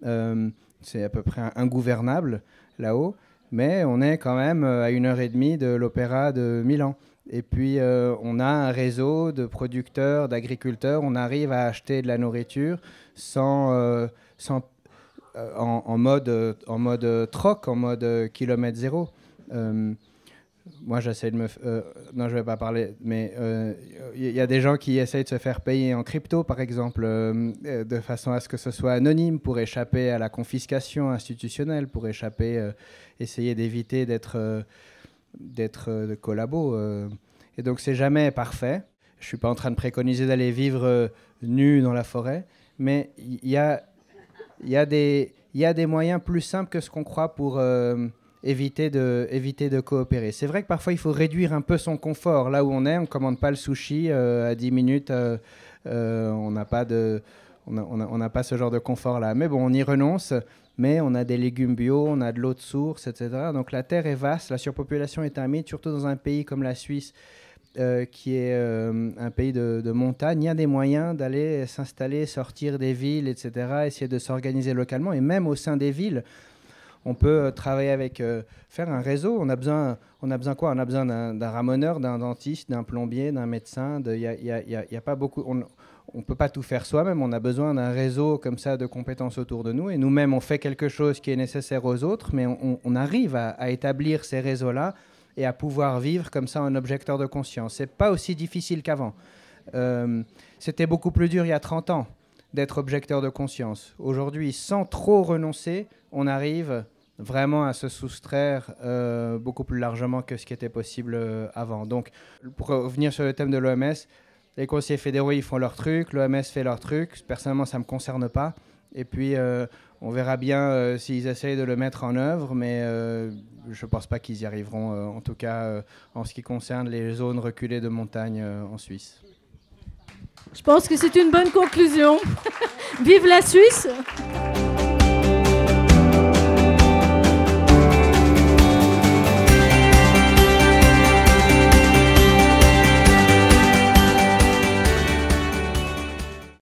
C'est à peu près ingouvernable là-haut. Mais on est quand même à 1h30 de l'Opéra de Milan. Et puis, on a un réseau de producteurs, d'agriculteurs. On arrive à acheter de la nourriture en mode troc, en mode kilomètre zéro. Moi, j'essaie de me... non, je ne vais pas parler, mais il y a des gens qui essayent de se faire payer en crypto, par exemple, de façon à ce que ce soit anonyme pour échapper à la confiscation institutionnelle, pour essayer d'éviter d'être de collabos. Et donc, c'est jamais parfait. Je ne suis pas en train de préconiser d'aller vivre nu dans la forêt, mais il y a des moyens plus simples que ce qu'on croit pour... éviter de coopérer. C'est vrai que parfois, il faut réduire un peu son confort. Là où on est, on ne commande pas le sushi à 10 minutes. On n'a pas ce genre de confort-là. Mais bon, on y renonce. Mais on a des légumes bio, on a de l'eau de source, etc. Donc la terre est vaste. La surpopulation est un mythe, surtout dans un pays comme la Suisse, qui est un pays de montagne. Il y a des moyens d'aller s'installer, sortir des villes, etc., essayer de s'organiser localement. Et même au sein des villes, on peut travailler faire un réseau. On a besoin quoi? On a besoin d'un ramoneur, d'un dentiste, d'un plombier, d'un médecin. Il y a pas beaucoup. On ne peut pas tout faire soi-même. On a besoin d'un réseau comme ça de compétences autour de nous. Et nous-mêmes, on fait quelque chose qui est nécessaire aux autres, mais on arrive à établir ces réseaux-là et à pouvoir vivre comme ça en objecteur de conscience. Ce n'est pas aussi difficile qu'avant. C'était beaucoup plus dur il y a 30 ans d'être objecteur de conscience. Aujourd'hui, sans trop renoncer, on arrive vraiment à se soustraire beaucoup plus largement que ce qui était possible avant. Donc, pour revenir sur le thème de l'OMS, les conseillers fédéraux, ils font leur truc, l'OMS fait leur truc. Personnellement, ça ne me concerne pas. Et puis, On verra bien s'ils essayent de le mettre en œuvre, mais je ne pense pas qu'ils y arriveront, en tout cas en ce qui concerne les zones reculées de montagne en Suisse. Je pense que c'est une bonne conclusion. Vive la Suisse!